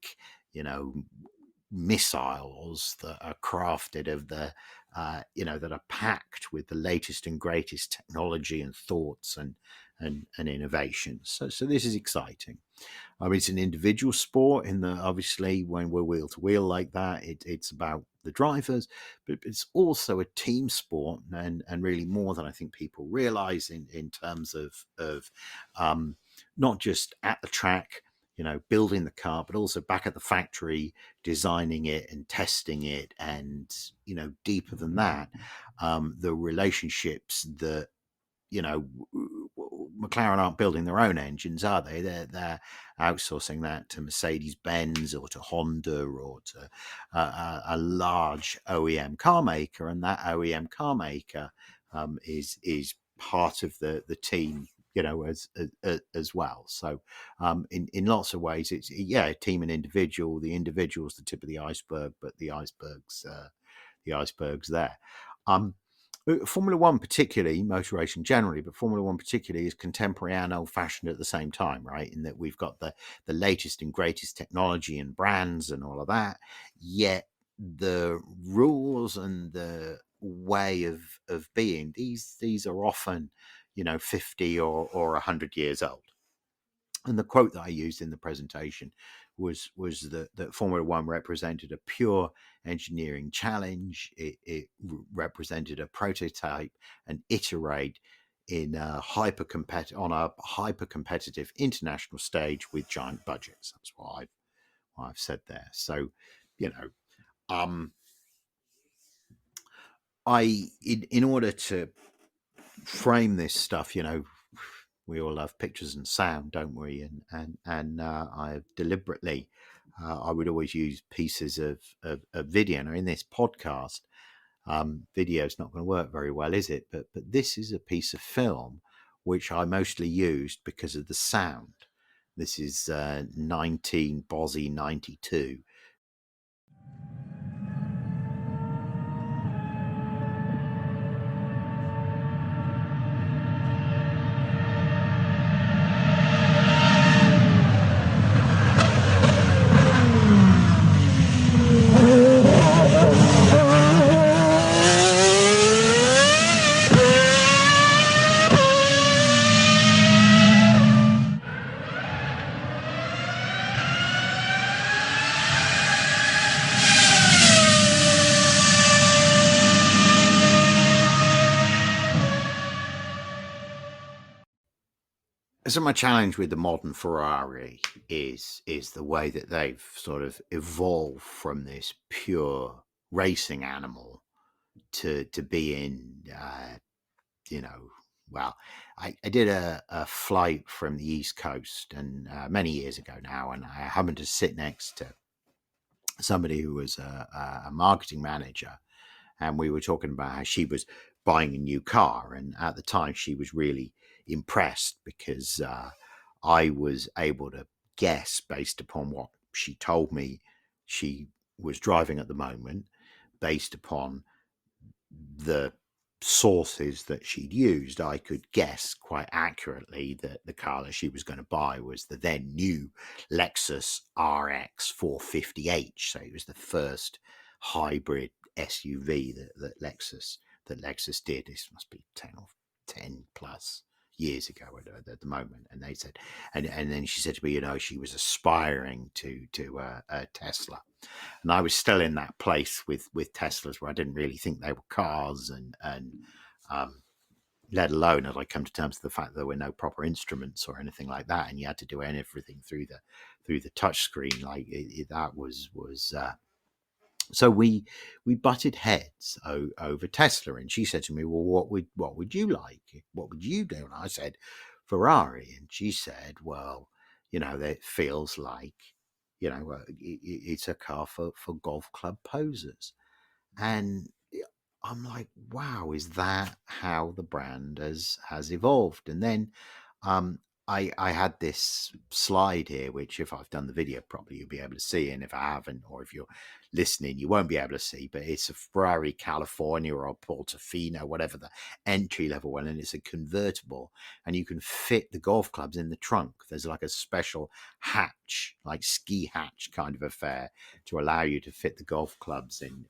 missiles that are crafted of that are packed with the latest and greatest technology and thoughts and innovations. So this is exciting. It's an individual sport obviously when we're wheel to wheel like that, it's about the drivers, but it's also a team sport, and really more than I think people realize in terms of not just at the track, building the car, but also back at the factory, designing it and testing it. And, deeper than that, the relationships that, McLaren aren't building their own engines, are they? They're outsourcing that to Mercedes-Benz or to Honda or to a large OEM car maker, and that OEM car maker is part of the team, as well. So in lots of ways, it's team and individual. The individual's the tip of the iceberg, but the iceberg's there. Formula One particularly, motor racing generally, but Formula One particularly is contemporary and old-fashioned at the same time, right? In that we've got the latest and greatest technology and brands and all of that, yet the rules and the way of being, these are often 50 or 100 years old. And the quote that I used in the presentation was that Formula One represented a pure engineering challenge. It represented a prototype and iterate on a hyper competitive international stage with giant budgets. That's what I've said there. So, you know, in order to frame this stuff, you know, we all love pictures and sound, don't we? And I deliberately, I would always use pieces of video. Now, in this podcast, video is not going to work very well, is it? But this is a piece of film which I mostly used because of the sound. This is 19 Bozzy 92. So my challenge with the modern Ferrari is the way that they've sort of evolved from this pure racing animal to being, you know, well, I did a flight from the East Coast and many years ago now, and I happened to sit next to somebody who was a marketing manager, and we were talking about how she was buying a new car, and at the time she was really impressed because I was able to guess based upon what she told me she was driving at the moment, based upon the sources that she'd used. I could guess quite accurately that the car that she was going to buy was the then new Lexus RX 450h. So it was the first hybrid SUV that Lexus did. This must be 10 plus years ago at the moment. And they said, and then she said to me, you know, she was aspiring to a Tesla. And I was still in that place with Teslas where I didn't really think they were cars, and let alone had I come to terms with the fact that there were no proper instruments or anything like that, and you had to do everything through the touch screen. Like that was so we butted heads over Tesla, and she said to me, well, what would you like? What would you do? And I said, Ferrari. And she said, well, you know, that feels like, you know, it's a car for golf club posers. And I'm like, wow, is that how the brand has evolved? And then I had this slide here, which if I've done the video properly, you'll be able to see. And if I haven't, or if you're listening, you won't be able to see. But it's a Ferrari California or Portofino, whatever the entry level one. And it's a convertible. And you can fit the golf clubs in the trunk. There's like a special hatch, like ski hatch kind of affair to allow you to fit the golf clubs in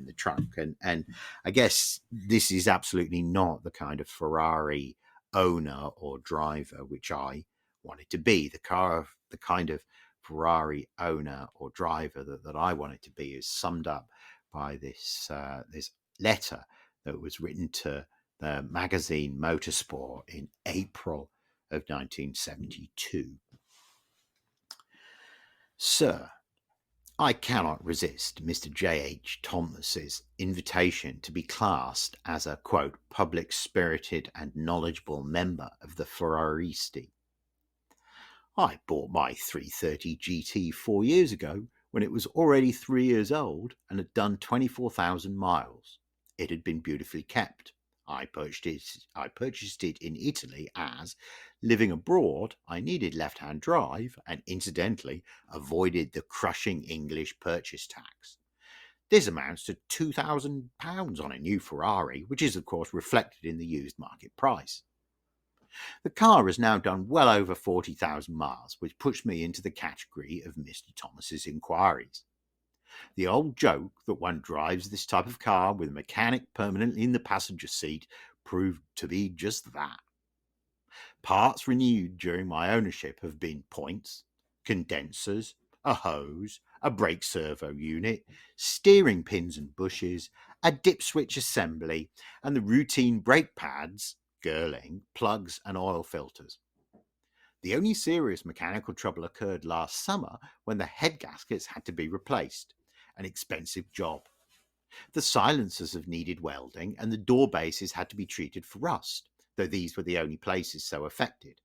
the trunk. And I guess this is absolutely not the kind of Ferrari owner or driver which I wanted to be. The kind of Ferrari owner or driver that I wanted to be is summed up by this letter that was written to the magazine Motorsport in April of 1972. Sir, I cannot resist Mr. J.H. Thomas's invitation to be classed as a, quote, public-spirited and knowledgeable member of the Ferraristi. I bought my 330 GT 4 years ago when it was already 3 years old and had done 24,000 miles. It had been beautifully kept. I purchased it in Italy as, living abroad, I needed left-hand drive and incidentally avoided the crushing English purchase tax. This amounts to £2,000 on a new Ferrari, which is of course reflected in the used market price. The car has now done well over 40,000 miles, which puts me into the category of Mr. Thomas's inquiries. The old joke that one drives this type of car with a mechanic permanently in the passenger seat proved to be just that. Parts renewed during my ownership have been points, condensers, a hose, a brake servo unit, steering pins and bushes, a dip switch assembly, and the routine brake pads, gurling, plugs and oil filters. The only serious mechanical trouble occurred last summer when the head gaskets had to be replaced, an expensive job. The silencers have needed welding, and the door bases had to be treated for rust, though these were the only places so affected.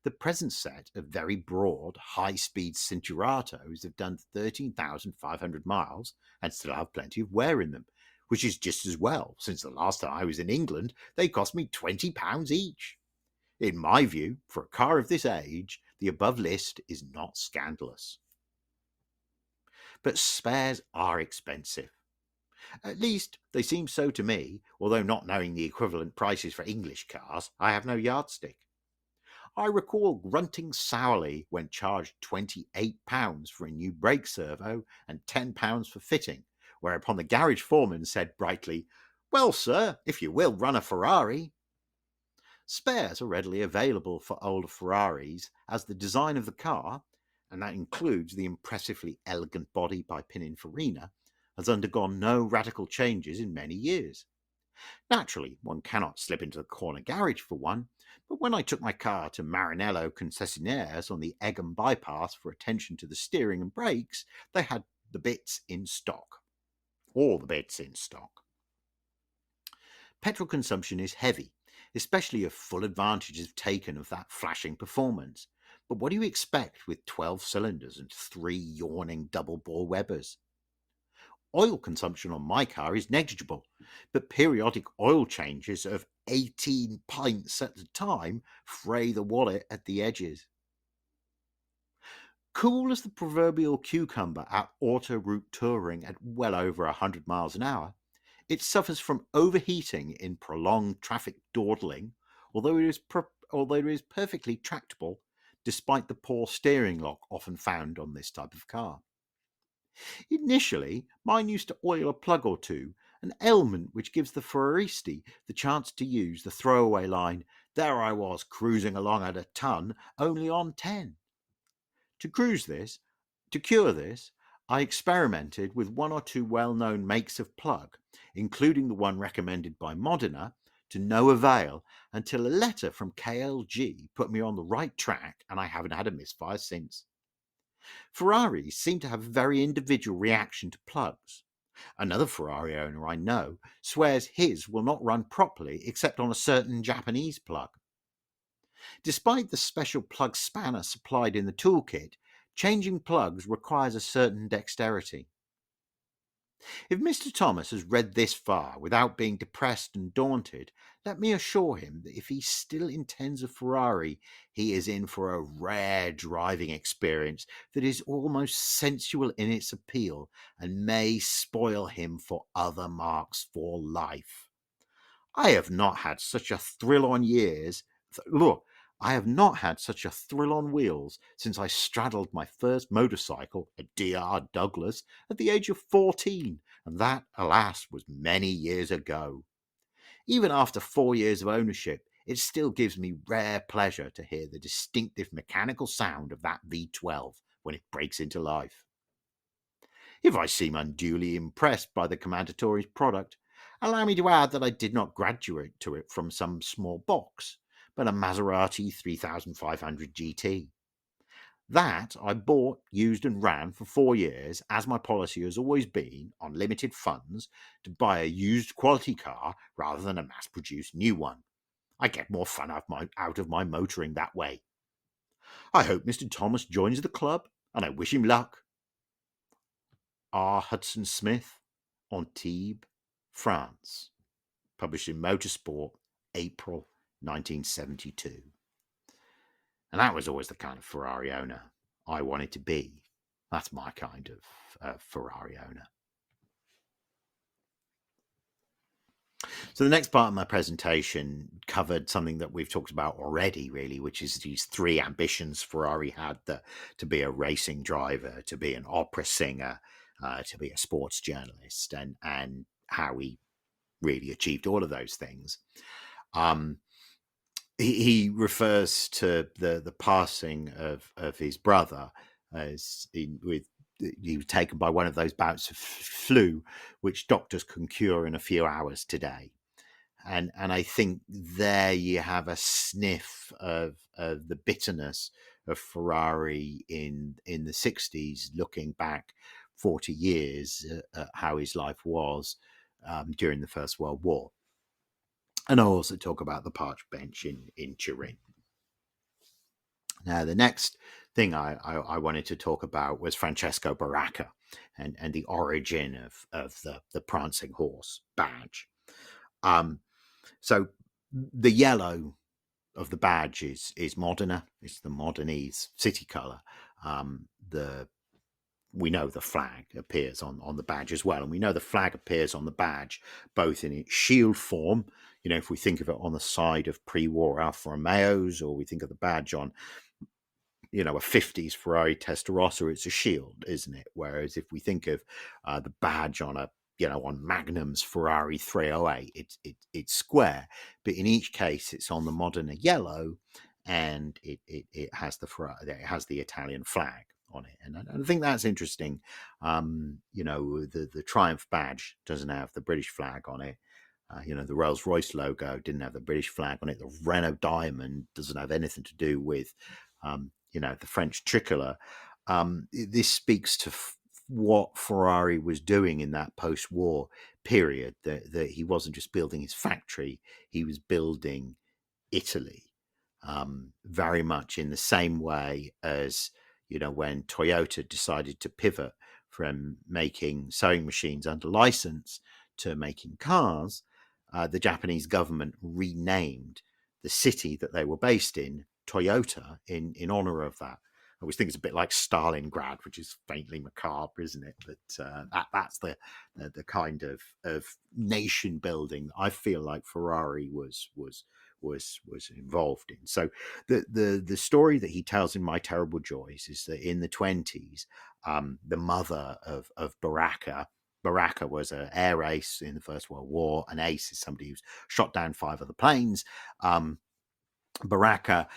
The present set of very broad, high-speed Cinturatos have done 13,500 miles and still have plenty of wear in them, which is just as well, since the last time I was in England, they cost me £20 each. In my view, for a car of this age, the above list is not scandalous. But spares are expensive. At least, they seem so to me, although not knowing the equivalent prices for English cars, I have no yardstick. I recall grunting sourly when charged £28 for a new brake servo and £10 for fitting, whereupon the garage foreman said brightly, "Well, sir, if you will run a Ferrari." Spares are readily available for older Ferraris, as the design of the car, and that includes the impressively elegant body by Pininfarina, has undergone no radical changes in many years. Naturally, one cannot slip into the corner garage for one, but when I took my car to Maranello concessionaires on the Egham bypass for attention to the steering and brakes, they had the bits in stock. All the bits in stock. Petrol consumption is heavy, especially if full advantage is taken of that flashing performance. But what do you expect with 12 cylinders and 3 yawning double-bore Webers? Oil consumption on my car is negligible, but periodic oil changes of 18 pints at a time fray the wallet at the edges. Cool as the proverbial cucumber at autoroute touring at well over 100 miles an hour, it suffers from overheating in prolonged traffic dawdling, although it is perfectly tractable despite the poor steering lock often found on this type of car. Initially, mine used to oil a plug or two, an ailment which gives the Ferraristi the chance to use the throwaway line, "There I was cruising along at a ton, only on 10." To cure this, I experimented with one or two well-known makes of plug, including the one recommended by Modena, to no avail until a letter from KLG put me on the right track, and I haven't had a misfire since. Ferraris seem to have a very individual reaction to plugs. Another Ferrari owner I know swears his will not run properly except on a certain Japanese plug. Despite the special plug spanner supplied in the toolkit, changing plugs requires a certain dexterity. If Mr. Thomas has read this far without being depressed and daunted, let me assure him that if he still intends a Ferrari, he is in for a rare driving experience that is almost sensual in its appeal and may spoil him for other marks for life. I have not had such a thrill on wheels since I straddled my first motorcycle, a DR Douglas, at the age of 14, and that, alas, was many years ago. Even after 4 years of ownership, it still gives me rare pleasure to hear the distinctive mechanical sound of that V12 when it breaks into life. If I seem unduly impressed by the Commendatore's product, allow me to add that I did not graduate to it from some small box, but a Maserati 3500 GT. That I bought, used and ran for 4 years, as my policy has always been, on limited funds, to buy a used quality car rather than a mass-produced new one. I get more fun out of my motoring that way. I hope Mr. Thomas joins the club, and I wish him luck. R. Hudson Smith, Antibes, France. Published in Motorsport, April 1972. And that was always the kind of Ferrari owner I wanted to be. That's my kind of Ferrari owner. So the next part of my presentation covered something that we've talked about already, really, which is these 3 ambitions Ferrari had: to be a racing driver, to be an opera singer, to be a sports journalist, and how he really achieved all of those things. He refers to the passing of his brother as he was taken by one of those bouts of flu, which doctors can cure in a few hours today. And I think there you have a sniff of the bitterness of Ferrari in the 60s, looking back 40 years at how his life was during the First World War. And I also talk about the park bench in Turin. Now, the next thing I wanted to talk about was Francesco Baracca and the origin of the prancing horse badge. So the yellow of the badge is Modena. It's the Modenese city color. We know the flag appears on the badge as well, and we know the flag appears on the badge both in its shield form. If we think of it on the side of pre-war Alfa Romeos, or we think of the badge on a 50s Ferrari Testarossa, it's a shield, isn't it? Whereas if we think of the badge on on Magnum's Ferrari 308, it's square, but in each case it's on the Modena yellow, and it has the Italian flag on it, and I think that's interesting. The Triumph badge doesn't have the British flag on it. The Rolls-Royce logo didn't have the British flag on it. The Renault Diamond doesn't have anything to do with the French tricolor. This speaks to what Ferrari was doing in that post-war period, that he wasn't just building his factory, he was building Italy, very much in the same way as when Toyota decided to pivot from making sewing machines under license to making cars. The Japanese government renamed the city that they were based in Toyota in honor of that. I always think it's a bit like Stalingrad, which is faintly macabre, isn't it? But that's the kind of nation building that I feel like Ferrari was involved in. So the story that he tells in My Terrible Joys is that in the 20s, the mother of Baracca was an air ace in the First World War. An ace is somebody who's shot down 5 other planes. Baracca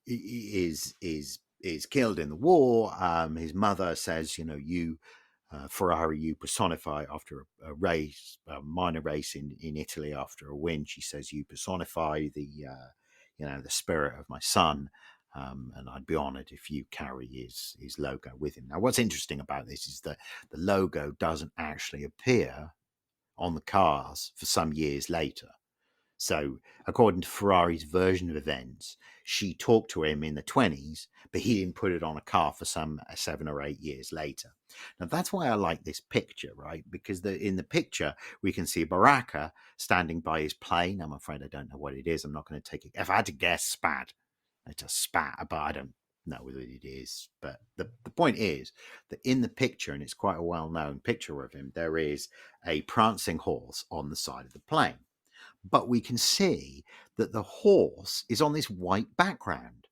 is killed in the war. His mother says, you Ferrari, you personify, after a minor race in Italy after a win. She says, you personify the spirit of my son, and I'd be honoured if you carry his logo with him. Now, what's interesting about this is that the logo doesn't actually appear on the cars for some years later. So, according to Ferrari's version of events, she talked to him in the 20s, but he didn't put it on a car for some 7 or 8 years later. Now, that's why I like this picture, right? Because in the picture, we can see Baracca standing by his plane. I'm afraid I don't know what it is. I'm not going to take it. If I had to guess, Spad. It's a Spat, but I don't know whether it is. But the point is that in the picture, and it's quite a well-known picture of him, there is a prancing horse on the side of the plane. But we can see that the horse is on this white background.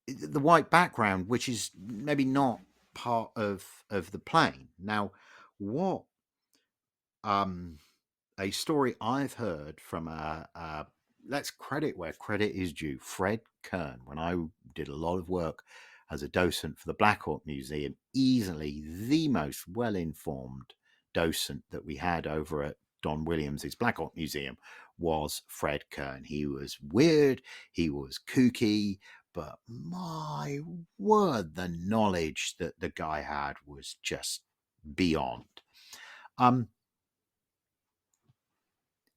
The white background, which is maybe not part of the plane. Now, what a story I've heard from let's credit where credit is due, Fred Kern, when I did a lot of work as a docent for the Black Hawk Museum, easily the most well-informed docent that we had over at Don Williams's Black Hawk Museum was Fred Kern. He was weird, he was kooky, but my word, the knowledge that the guy had was just beyond.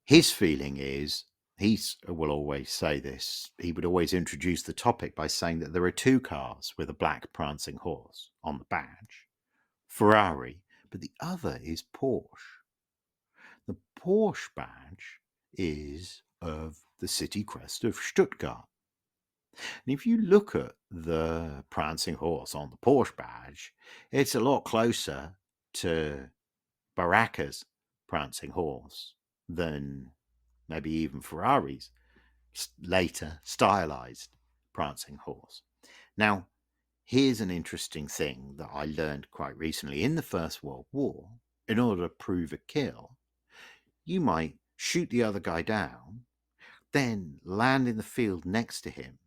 His feeling is, he will always say this, he would always introduce the topic by saying that there are 2 cars with a black prancing horse on the badge. Ferrari, but the other is Porsche. The Porsche badge is of the city crest of Stuttgart. And if you look at the prancing horse on the Porsche badge, it's a lot closer to Baracca's prancing horse than maybe even Ferrari's later stylized prancing horse. Now, here's an interesting thing that I learned quite recently. In the First World War, in order to prove a kill, you might shoot the other guy down, then land in the field next to him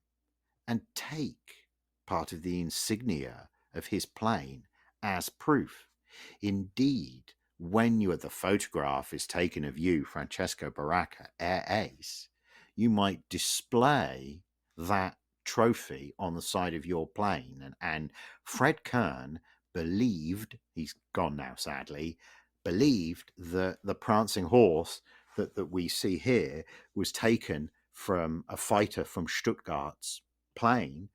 and take part of the insignia of his plane as proof. Indeed, when the photograph is taken of you, Francesco Baracca, Air Ace, you might display that trophy on the side of your plane. And Fred Kern believed, he's gone now sadly, believed that the prancing horse that we see here was taken from a fighter from Stuttgart's plane,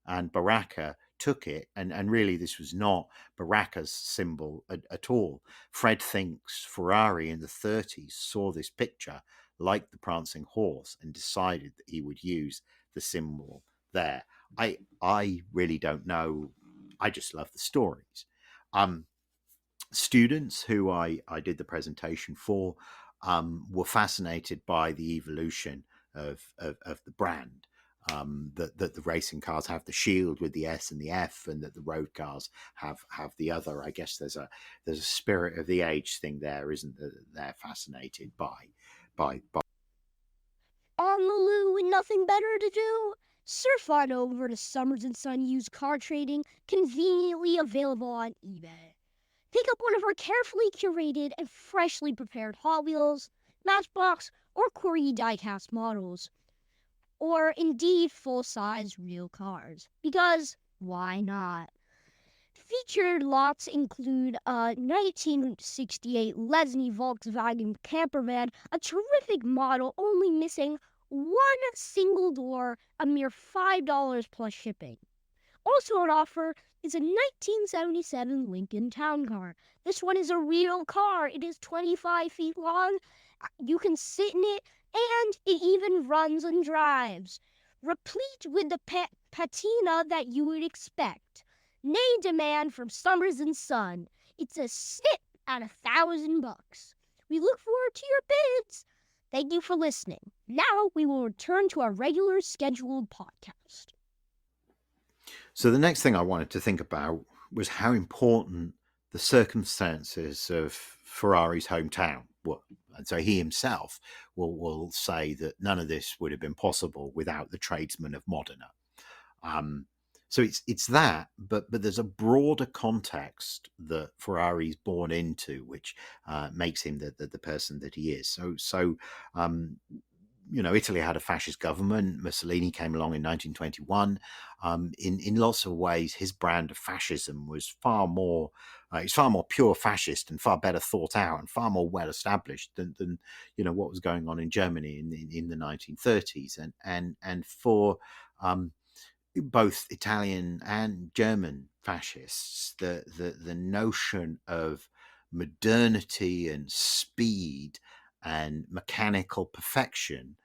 and Baracca took it, and really this was not Baracca's symbol at all. Fred thinks Ferrari in the 30s saw this picture like the prancing horse and decided that he would use the symbol there. I really don't know. I just love the stories. Students who I did the presentation for were fascinated by the evolution of the brand. That the racing cars have the shield with the S and the F, and that the road cars have the other. I guess there's a spirit of the age thing there, isn't there? They're fascinated by. On the loo with nothing better to do? Surf on over to Summers & Son Used Car Trading, conveniently available on eBay. Pick up one of our carefully curated and freshly prepared Hot Wheels, Matchbox, or Corgi diecast models, or indeed full-size real cars, because why not? Featured lots include a 1968 Lesney Volkswagen camper van, a terrific model only missing one single door, a mere $5 plus shipping. Also on offer is a 1977 Lincoln Town Car. This one is a real car. It is 25 feet long. You can sit in it, and it even runs and drives, replete with the patina that you would expect. Nay demand from Summers & Son. It's a snip at $1,000. We look forward to your bids. Thank you for listening. Now we will return to our regular scheduled podcast. So the next thing I wanted to think about was how important the circumstances of Ferrari's hometown were. And so he himself will say that none of this would have been possible without the tradesmen of Modena. So it's that, but there's a broader context that Ferrari's born into, which makes him the person that he is. So Italy had a fascist government. Mussolini came along in 1921. In lots of ways, his brand of fascism was far more pure fascist and far better thought out and far more well established than what was going on in Germany in the 1930s. And for both Italian and German fascists, the notion of modernity and speed and mechanical perfection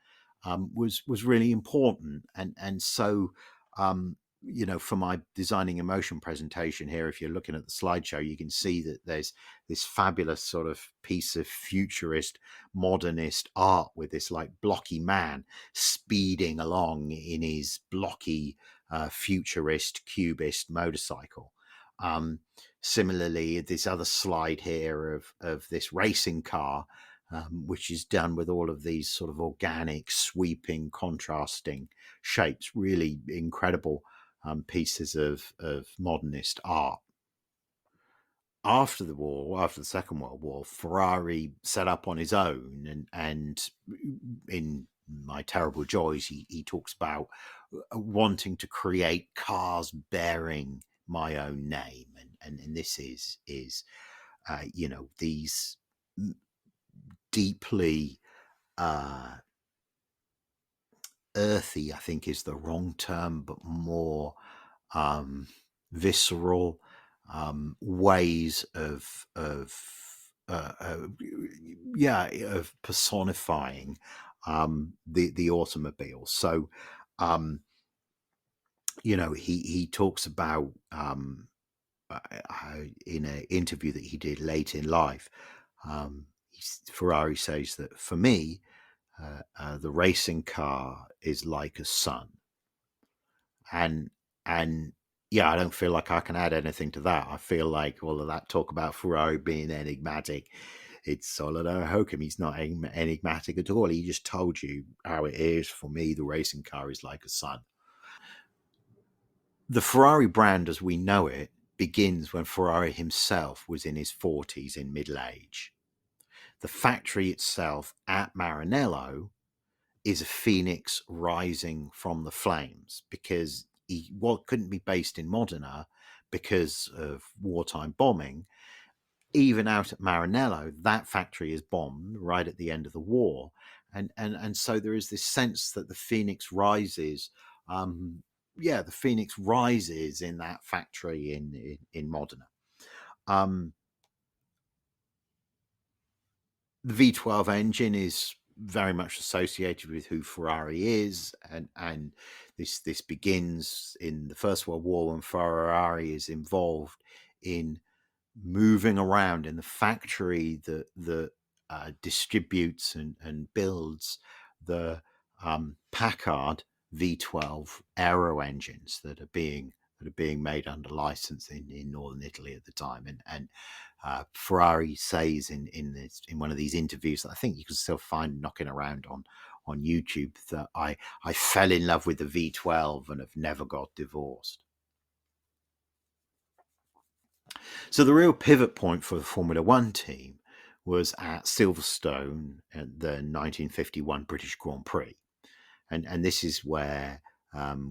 was really important. And so for my designing emotion presentation here, if you're looking at the slideshow, you can see that there's this fabulous sort of piece of futurist modernist art with this like blocky man speeding along in his blocky futurist cubist motorcycle. Similarly, this other slide here of this racing car, which is done with all of these sort of organic, sweeping, contrasting shapes, really incredible pieces of modernist art. After the Second World War, Ferrari set up on his own, and in My Terrible Joys, he talks about wanting to create cars bearing my own name, and this is these deeply earthy, I think is the wrong term, but more visceral ways of personifying the automobile. So he talks about in an interview that he did late in life, Ferrari says that for me, the racing car is like a son, and yeah, I don't feel like I can add anything to that. I feel like all of that talk about Ferrari being enigmatic, it's Solido Hokum. He's not enigmatic at all. He just told you how it is. For me, the racing car is like a son. The Ferrari brand as we know it begins when Ferrari himself was in his 40s, in middle age. The factory itself at Maranello is a phoenix rising from the flames, because he couldn't be based in Modena because of wartime bombing. Even out at Maranello, that factory is bombed right at the end of the war, and so there is this sense that the phoenix rises. The phoenix rises in that factory in Modena. The V12 engine is very much associated with who Ferrari is, and this begins in the First World War, when Ferrari is involved in moving around in the factory that distributes and builds the Packard V12 aero engines that are being made under license in northern Italy at the time. And Ferrari says in one of these interviews that I think you can still find knocking around on YouTube, that I fell in love with the V12 and have never got divorced. So the real pivot point for the Formula One team was at Silverstone at the 1951 British Grand Prix. And this is where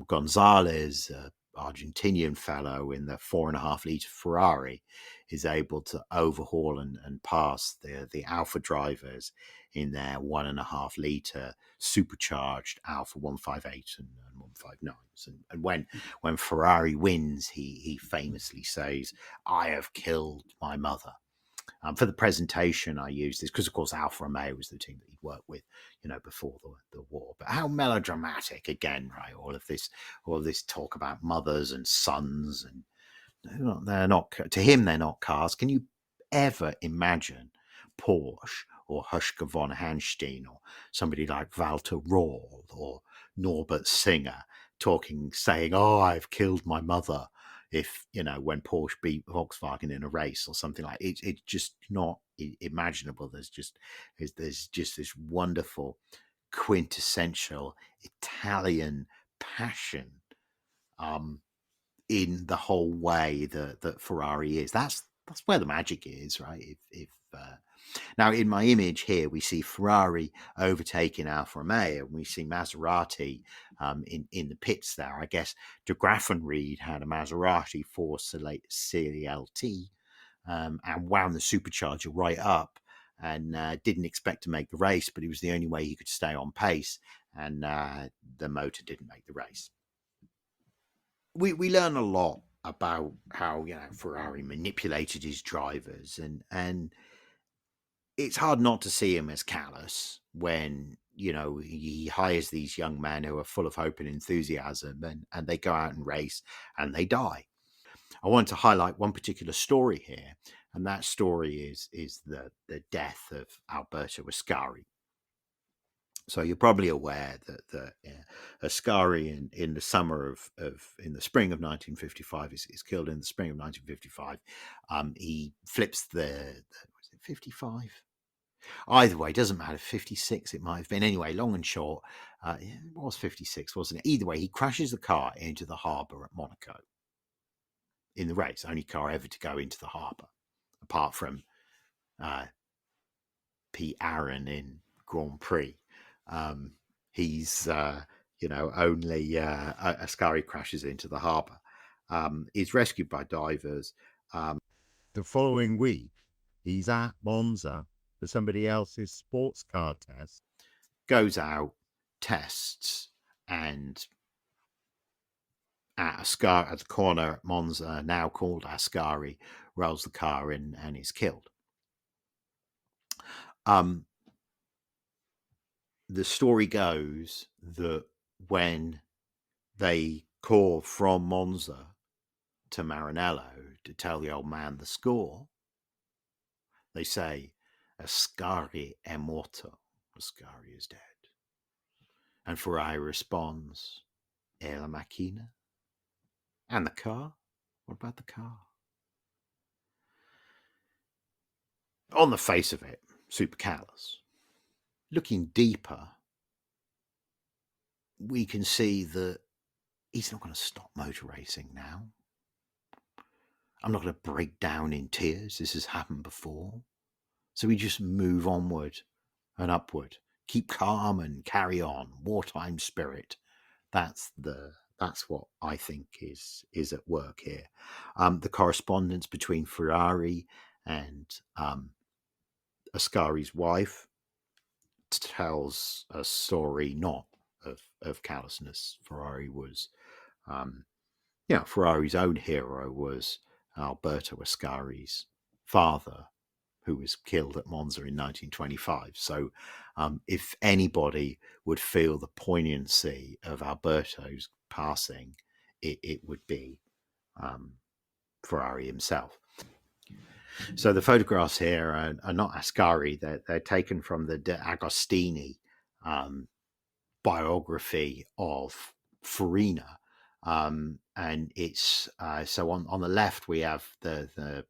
Gonzalez, Argentinian fellow in the 4.5 litre Ferrari, is able to overhaul and pass the Alfa drivers in their 1.5 litre supercharged Alfa 158 and 159s. And when Ferrari wins, he famously says, "I have killed my mother." For the presentation, I used this because, of course, Alfa Romeo was the team that he'd worked with, before the war. But how melodramatic, again, right? All of this talk about mothers and sons, and they're not, to him, they're not cars. Can you ever imagine Porsche or Huschke von Hanstein or somebody like Walter Röhrl or Norbert Singer saying, "Oh, I've killed my mother," if when Porsche beat Volkswagen in a race or something like it? It's just not imaginable. There's just this wonderful quintessential Italian passion in the whole way that Ferrari is. That's where the magic is, right? If now, in my image here, we see Ferrari overtaking Alfa Romeo, and we see Maserati in the pits there. I guess De Graffenried had a Maserati 4 CLT and wound the supercharger right up, and didn't expect to make the race, but it was the only way he could stay on pace, and the motor didn't make the race. We learn a lot about how Ferrari manipulated his drivers, and it's hard not to see him as callous when he hires these young men who are full of hope and enthusiasm, and they go out and race and they die. I want to highlight one particular story here, and that story is the death of Alberto Ascari. So you're probably aware that Ascari in the spring of 1955 is killed in the spring of 1955. He flips was it 55? Either way, it doesn't matter. 56 it might have been. Anyway, long and short, it was 56, wasn't it? Either way, he crashes the car into the harbour at Monaco in the race. Only car ever to go into the harbour, apart from Pete Aaron in Grand Prix. He's only Ascari crashes into the harbour. He's rescued by divers. The following week, he's at Monza for somebody else's sports car test. Goes out, tests, and at the corner at Monza, now called Ascari, rolls the car in and is killed. The story goes that when they call from Monza to Maranello to tell the old man the score, they say, "Ascari è morto." Ascari is dead. And Ferrari responds, "E la macchina?" And the car? What about the car? On the face of it, super callous. Looking deeper, we can see that he's not going to stop motor racing now. I'm not going to break down in tears. This has happened before. So we just move onward and upward. Keep calm and carry on. Wartime spirit. That's what I think is at work here. The correspondence between Ferrari and Ascari's wife tells a story not of callousness. Ferrari was, Ferrari's own hero was Alberto Ascari's father, who was killed at Monza in 1925. So if anybody would feel the poignancy of Alberto's passing, it would be Ferrari himself. So the photographs here are not Ascari. They're taken from the De Agostini biography of Farina. And it's so on the left we have the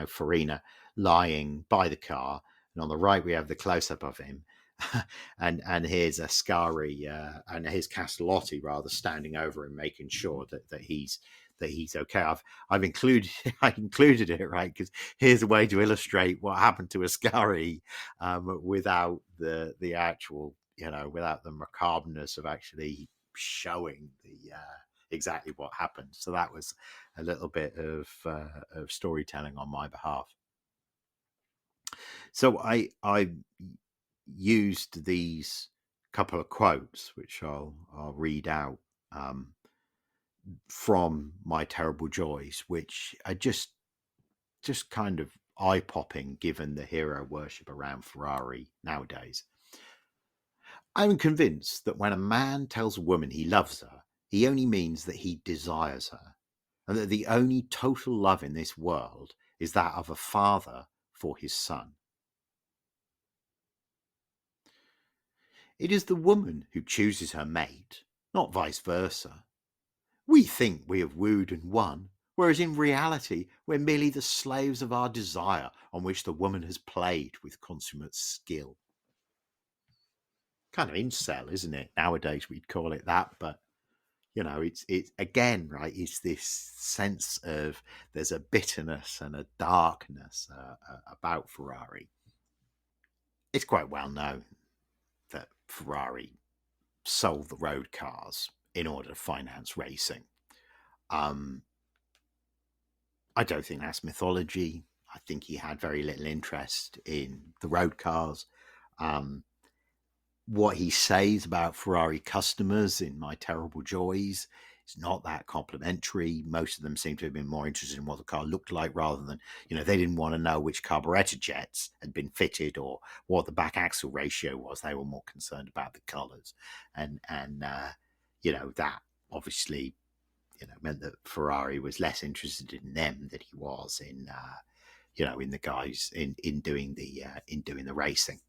Farina lying by the car, and on the right we have the close-up of him. and here's Ascari and here's Castellotti rather standing over him, making sure that he's okay. I've included it, right, because here's a way to illustrate what happened to Ascari without the actual, without the macabreness of actually showing the exactly what happened. So that was a little bit of storytelling on my behalf. So I used these couple of quotes, which I'll read out from My Terrible Joys, which are just kind of eye-popping given the hero worship around Ferrari nowadays. I'm convinced that when a man tells a woman he loves her, he only means that he desires her, and that the only total love in this world is that of a father for his son. It is the woman who chooses her mate, not vice versa. We think we have wooed and won, whereas in reality we're merely the slaves of our desire on which the woman has played with consummate skill. Kind of incel, isn't it? Nowadays we'd call it that, but it's again, right, it's this sense of there's a bitterness and a darkness about Ferrari. It's quite well known that Ferrari sold the road cars in order to finance racing. I don't think that's mythology. I think he had very little interest in the road cars. What he says about Ferrari customers in My Terrible Joys is not that complimentary. Most of them seem to have been more interested in what the car looked like rather than, they didn't want to know which carburetor jets had been fitted or what the back axle ratio was. They were more concerned about the colours. And that obviously, meant that Ferrari was less interested in them than he was in, in the guys in doing the racing.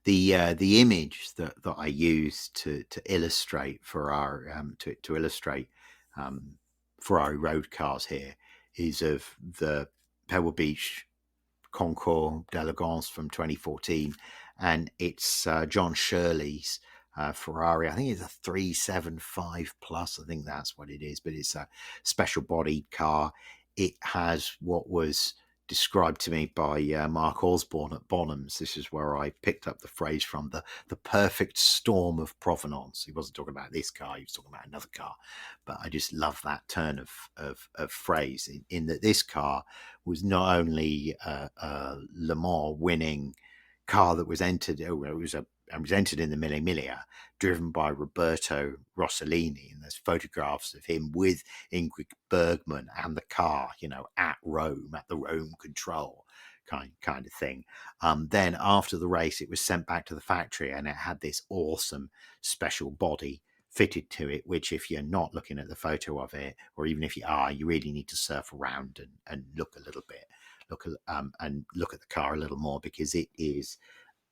The image that I use to illustrate Ferrari to illustrate Ferrari road cars here is of the Pebble Beach Concours d'Elegance from 2014, and it's John Shirley's Ferrari. I think it's a 375 plus. I think that's what it is, but it's a special bodied car. It has what was described to me by Mark Osborne at Bonhams. This is where I picked up the phrase from, the perfect storm of provenance. He wasn't talking about this car, he was talking about another car, but I just love that turn of phrase in that this car was not only a Le Mans winning car that was entered, it was entered in the Mille Miglia, driven by Roberto Rossellini, and there's photographs of him with Ingrid Bergman and the car, at Rome, at the Rome control kind of thing. Then after the race, it was sent back to the factory, and it had this awesome special body fitted to it, which if you're not looking at the photo of it, or even if you are, you really need to surf around and look a little bit, look at the car a little more, because it is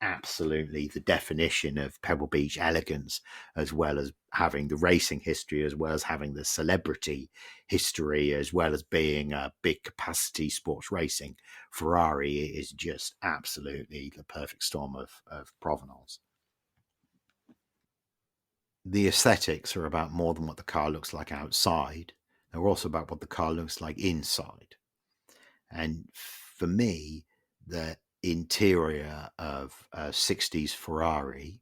absolutely the definition of Pebble Beach elegance, as well as having the racing history, as well as having the celebrity history, as well as being a big capacity sports racing. Ferrari is just absolutely the perfect storm of provenance. The aesthetics are about more than what the car looks like outside. They're also about what the car looks like inside. And for me, the interior of a 60s Ferrari,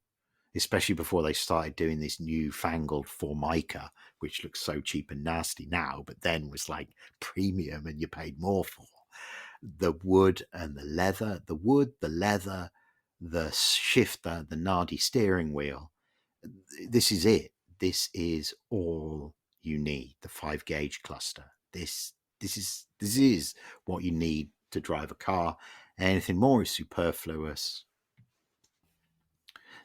especially before they started doing this newfangled Formica, which looks so cheap and nasty now, but then was like premium and you paid more for. The wood and the leather, the wood, the leather, the shifter, the Nardi steering wheel. This is it. This is all you need. The 5-gauge cluster. This is what you need to drive a car. Anything more is superfluous.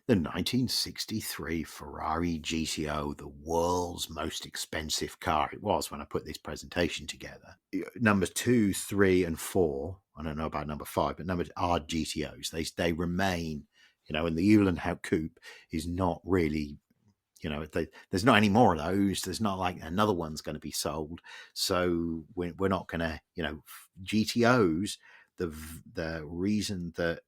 The 1963 Ferrari GTO, the world's most expensive car. It was when I put this presentation together. Numbers 2, 3, and 4. I don't know about number 5, but numbers are GTOs. They remain, and the Uhlenhaut Coupe is not really, there's not any more of those. There's not like another one's going to be sold. So we're not going to, GTOs, the reason that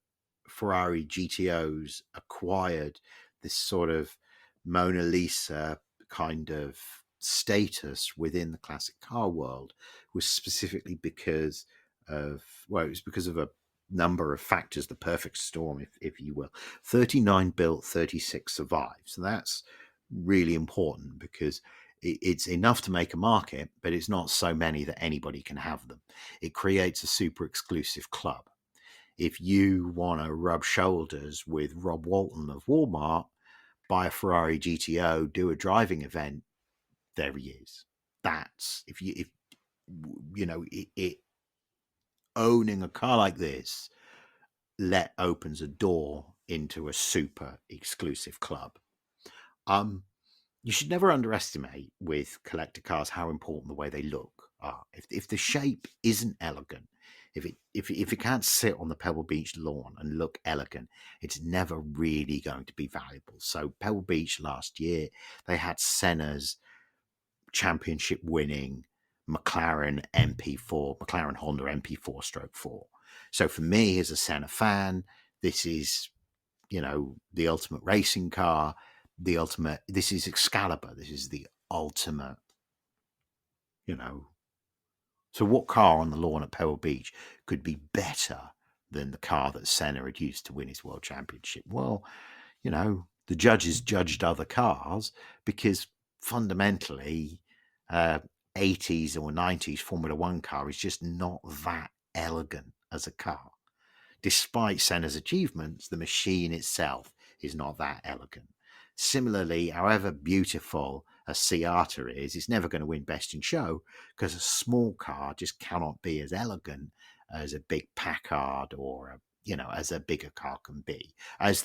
Ferrari GTOs acquired this sort of Mona Lisa kind of status within the classic car world was specifically because of, it was because of a number of factors, the perfect storm, if you will. 39 built, 36 survived. So that's really important because it's enough to make a market, but it's not so many that anybody can have them. It creates a super exclusive club. If you want to rub shoulders with Rob Walton of Walmart, buy a Ferrari GTO, do a driving event, there he is. That's owning a car like this opens a door into a super exclusive club. You should never underestimate with collector cars how important the way they look are. If the shape isn't elegant, if it can't sit on the Pebble Beach lawn and look elegant, it's never really going to be valuable. So Pebble Beach last year, they had Senna's championship winning McLaren Honda MP4/4. So for me as a Senna fan, this is, the ultimate racing car, this is Excalibur. This is the ultimate, So what car on the lawn at Pebble Beach could be better than the car that Senna had used to win his world championship? Well, the judges judged other cars because fundamentally 80s or 90s Formula One car is just not that elegant as a car. Despite Senna's achievements, the machine itself is not that elegant. Similarly, however beautiful a Ciata is, it's never going to win Best in Show because a small car just cannot be as elegant as a big Packard or as a bigger car can be. As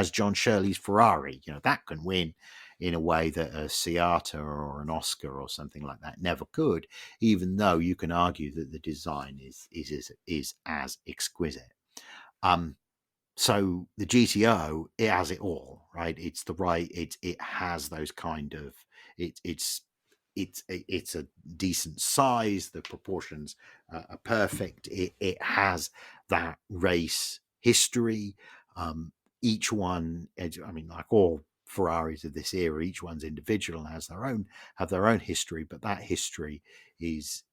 John Shirley's Ferrari, that can win in a way that a Ciata or an Oscar or something like that never could, even though you can argue that the design is as exquisite. So the GTO, it has it all, right? It's it has those kind of, it's a decent size. The proportions are perfect. It has that race history. Each one, like all Ferraris of this era, each one's individual and have their own history, but that history is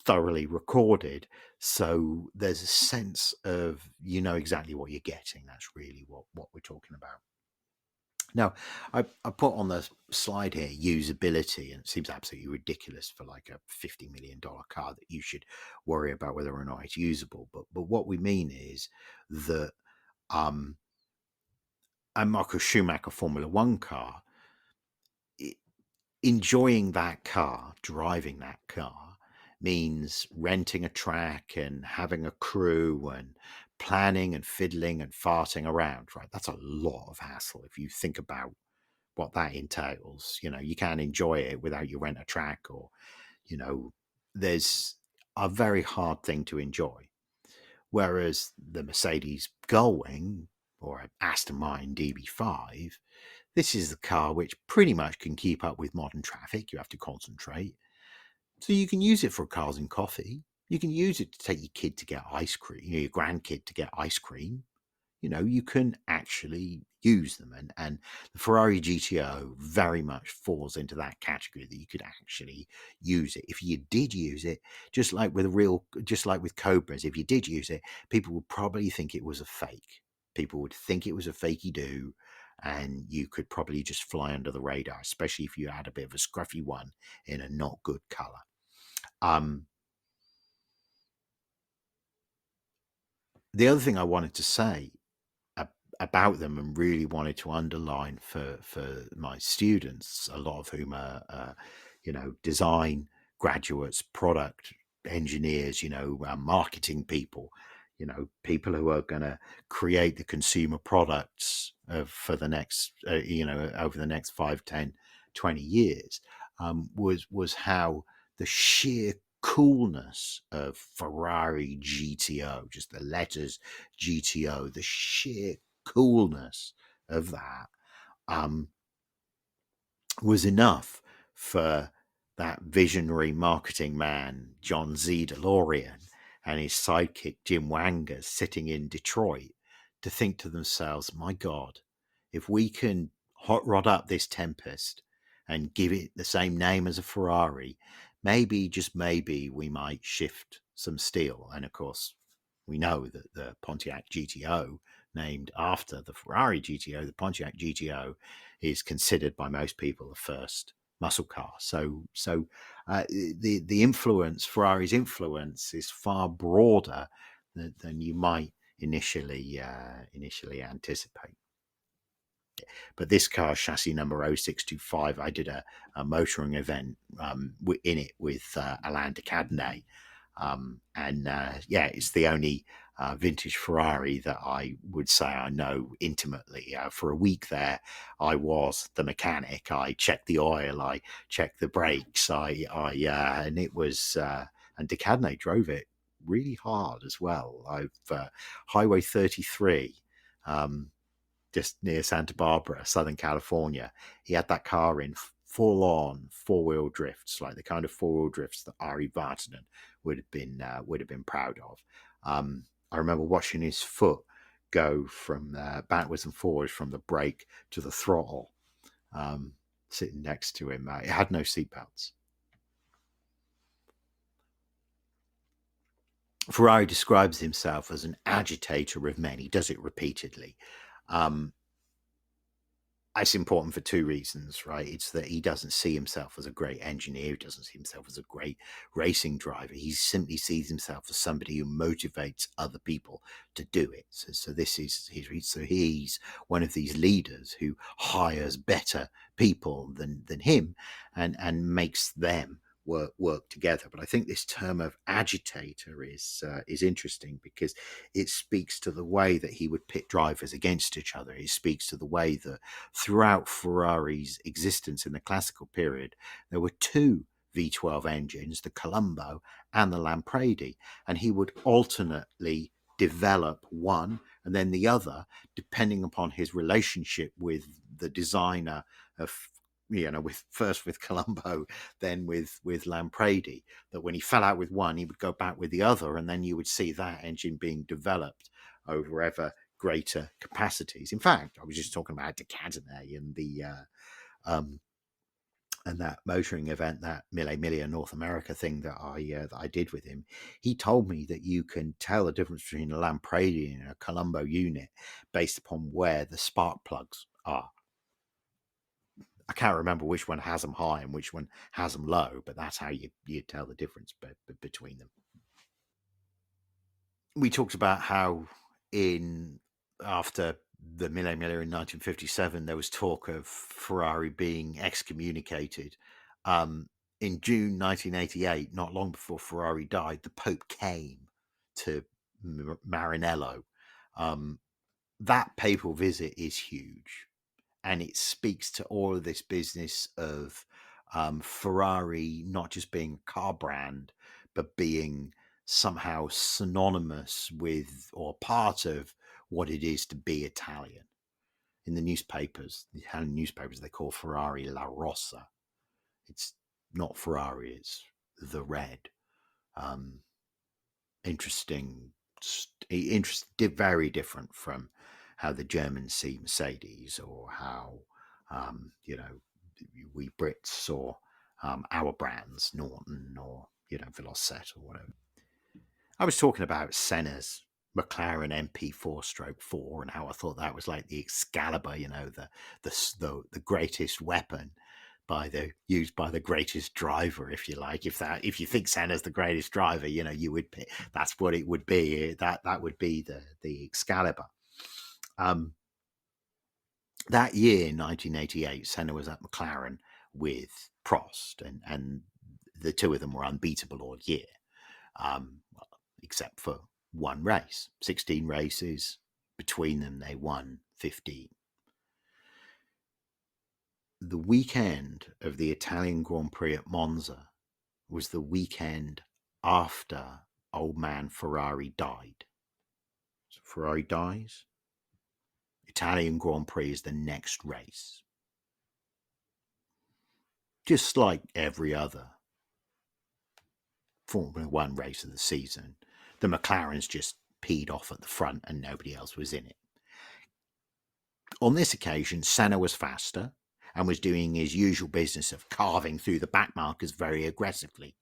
thoroughly recorded. So there's a sense of, exactly what you're getting. That's really what we're talking about. Now, I put on the slide here usability, and it seems absolutely ridiculous for like a $50 million car that you should worry about whether or not it's usable. But what we mean is that a Michael Schumacher Formula One car, enjoying that car, driving that car, means renting a track and having a crew and planning and fiddling and farting around, right? That's a lot of hassle if you think about what that entails. You can't enjoy it without you rent a track, or, there's a very hard thing to enjoy. Whereas the Mercedes Gullwing or an Aston Martin DB5, this is the car which pretty much can keep up with modern traffic. You have to concentrate. So you can use it for cars and coffee. You can use it to take your kid to get ice cream, your grandkid to get ice cream. you can actually use them. And the Ferrari GTO very much falls into that category, that you could actually use it. If you did use it, just like with Cobras, if you did use it, people would probably think it was a fake. People would think it was a fakey do, and you could probably just fly under the radar, especially if you had a bit of a scruffy one in a not good color. The other thing I wanted to say about them, and really wanted to underline for my students, a lot of whom are design graduates, product engineers, marketing people, people who are going to create the consumer products for the next over the next 5, 10, 20 years, was how the sheer coolness of Ferrari GTO, just the letters GTO, the sheer coolness of that was enough for that visionary marketing man, John Z. DeLorean, and his sidekick, Jim Wangers, sitting in Detroit, to think to themselves, my God, if we can hot rod up this Tempest and give it the same name as a Ferrari, maybe, just maybe, we might shift some steel. And of course, we know that the Pontiac GTO, named after the Ferrari GTO, the Pontiac GTO, is considered by most people the first muscle car. So the influence, Ferrari's influence, is far broader than you might initially anticipate. But this car, chassis number 0625, I did a motoring event in it with Alain de Cadenet. It's the only vintage Ferrari that I would say I know intimately. For a week there, I was the mechanic. I checked the oil, I checked the brakes, and it was, and de Cadenet drove it really hard as well. Highway 33, just near Santa Barbara, Southern California. He had that car in full-on four-wheel drifts, like the kind of four-wheel drifts that Ari Vatanen would have been proud of. I remember watching his foot go from backwards and forwards from the brake to the throttle, sitting next to him. It had no seatbelts. Ferrari describes himself as an agitator of men. He does it repeatedly. It's important for two reasons, right? It's that he doesn't see himself as a great engineer. He doesn't see himself as a great racing driver. He simply sees himself as somebody who motivates other people to do it. So he's one of these leaders who hires better people than him and makes them work together. But I think this term of agitator is interesting, because it speaks to the way that he would pit drivers against each other. It speaks to the way that throughout Ferrari's existence in the classical period, there were two V12 engines, the Colombo and the Lampredi, and he would alternately develop one and then the other, depending upon his relationship with the designer of, with Colombo, then with Lampredi, that when he fell out with one, he would go back with the other, and then you would see that engine being developed over ever greater capacities. In fact, I was just talking about de Cadenet and the and that motoring event, that Mille Miglia North America thing that I did with him. He told me that you can tell the difference between a Lampredi and a Colombo unit based upon where the spark plugs are. I can't remember which one has them high and which one has them low, but that's how you tell the difference between them. We talked about how after the Mille Miglia in 1957, there was talk of Ferrari being excommunicated. In June 1988, not long before Ferrari died, the Pope came to Maranello. That papal visit is huge. And it speaks to all of this business of Ferrari not just being a car brand, but being somehow synonymous with or part of what it is to be Italian. In the newspapers, the Italian newspapers, they call Ferrari La Rossa. It's not Ferrari, it's the red. Interesting very different from how the Germans see Mercedes, or how we Brits saw our brands, Norton or Velocette or whatever. I was talking about Senna's McLaren MP4/4 and how I thought that was like the Excalibur, the greatest weapon used by the greatest driver, if you like. If you think Senna's the greatest driver, you would pick, that's what it would be. That would be the Excalibur. That year, 1988, Senna was at McLaren with Prost, and the two of them were unbeatable all year, except for one race. 16 races between them, they won 15. The weekend of the Italian Grand Prix at Monza was the weekend after old man Ferrari died. So Ferrari dies. Italian Grand Prix is the next race. Just like every other Formula One race of the season, the McLarens just peed off at the front and nobody else was in it. On this occasion, Senna was faster and was doing his usual business of carving through the back markers very aggressively.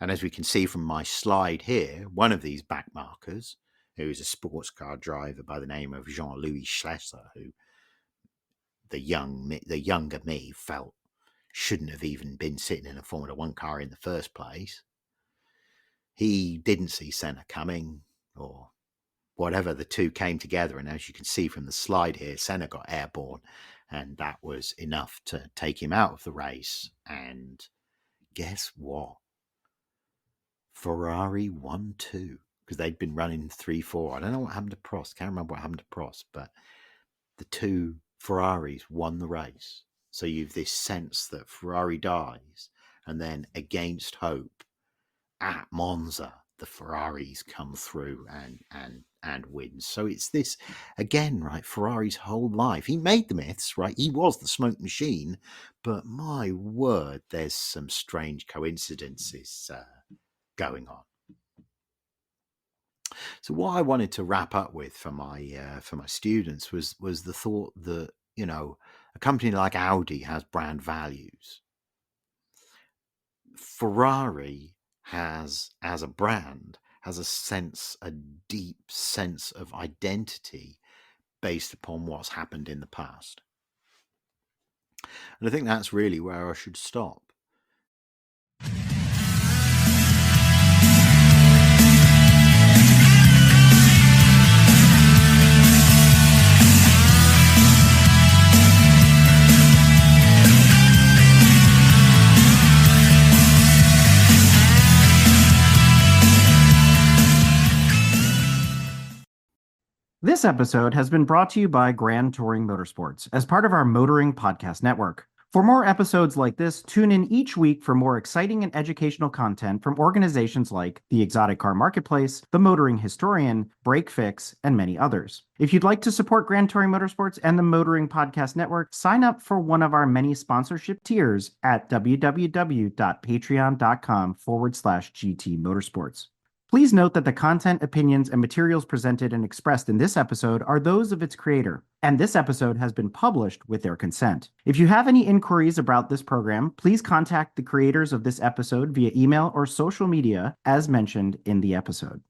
And as we can see from my slide here, one of these back markers, who is a sports car driver by the name of Jean-Louis Schlesser, who the younger me felt shouldn't have even been sitting in a Formula One car in the first place. He didn't see Senna coming, or whatever. The two came together, and as you can see from the slide here, Senna got airborne, and that was enough to take him out of the race. And guess what? Ferrari won too, because they'd been running 3-4. I don't know what happened to Prost. Can't remember what happened to Prost, but the two Ferraris won the race. So you've this sense that Ferrari dies, and then against hope at Monza, the Ferraris come through and win. So it's this again, right? Ferrari's whole life. He made the myths, right? He was the smoke machine, but my word, there's some strange coincidences going on. So what I wanted to wrap up with for my students was the thought that, a company like Audi has brand values. Ferrari has, as a brand, has a deep sense of identity based upon what's happened in the past. And I think that's really where I should stop. This episode has been brought to you by Grand Touring Motorsports as part of our Motoring Podcast Network. For more episodes like this, tune in each week for more exciting and educational content from organizations like the Exotic Car Marketplace, the Motoring Historian, Break Fix, and many others. If you'd like to support Grand Touring Motorsports and the Motoring Podcast Network, sign up for one of our many sponsorship tiers at www.patreon.com/GT Motorsports. Please note that the content, opinions, and materials presented and expressed in this episode are those of its creator, and this episode has been published with their consent. If you have any inquiries about this program, please contact the creators of this episode via email or social media as mentioned in the episode.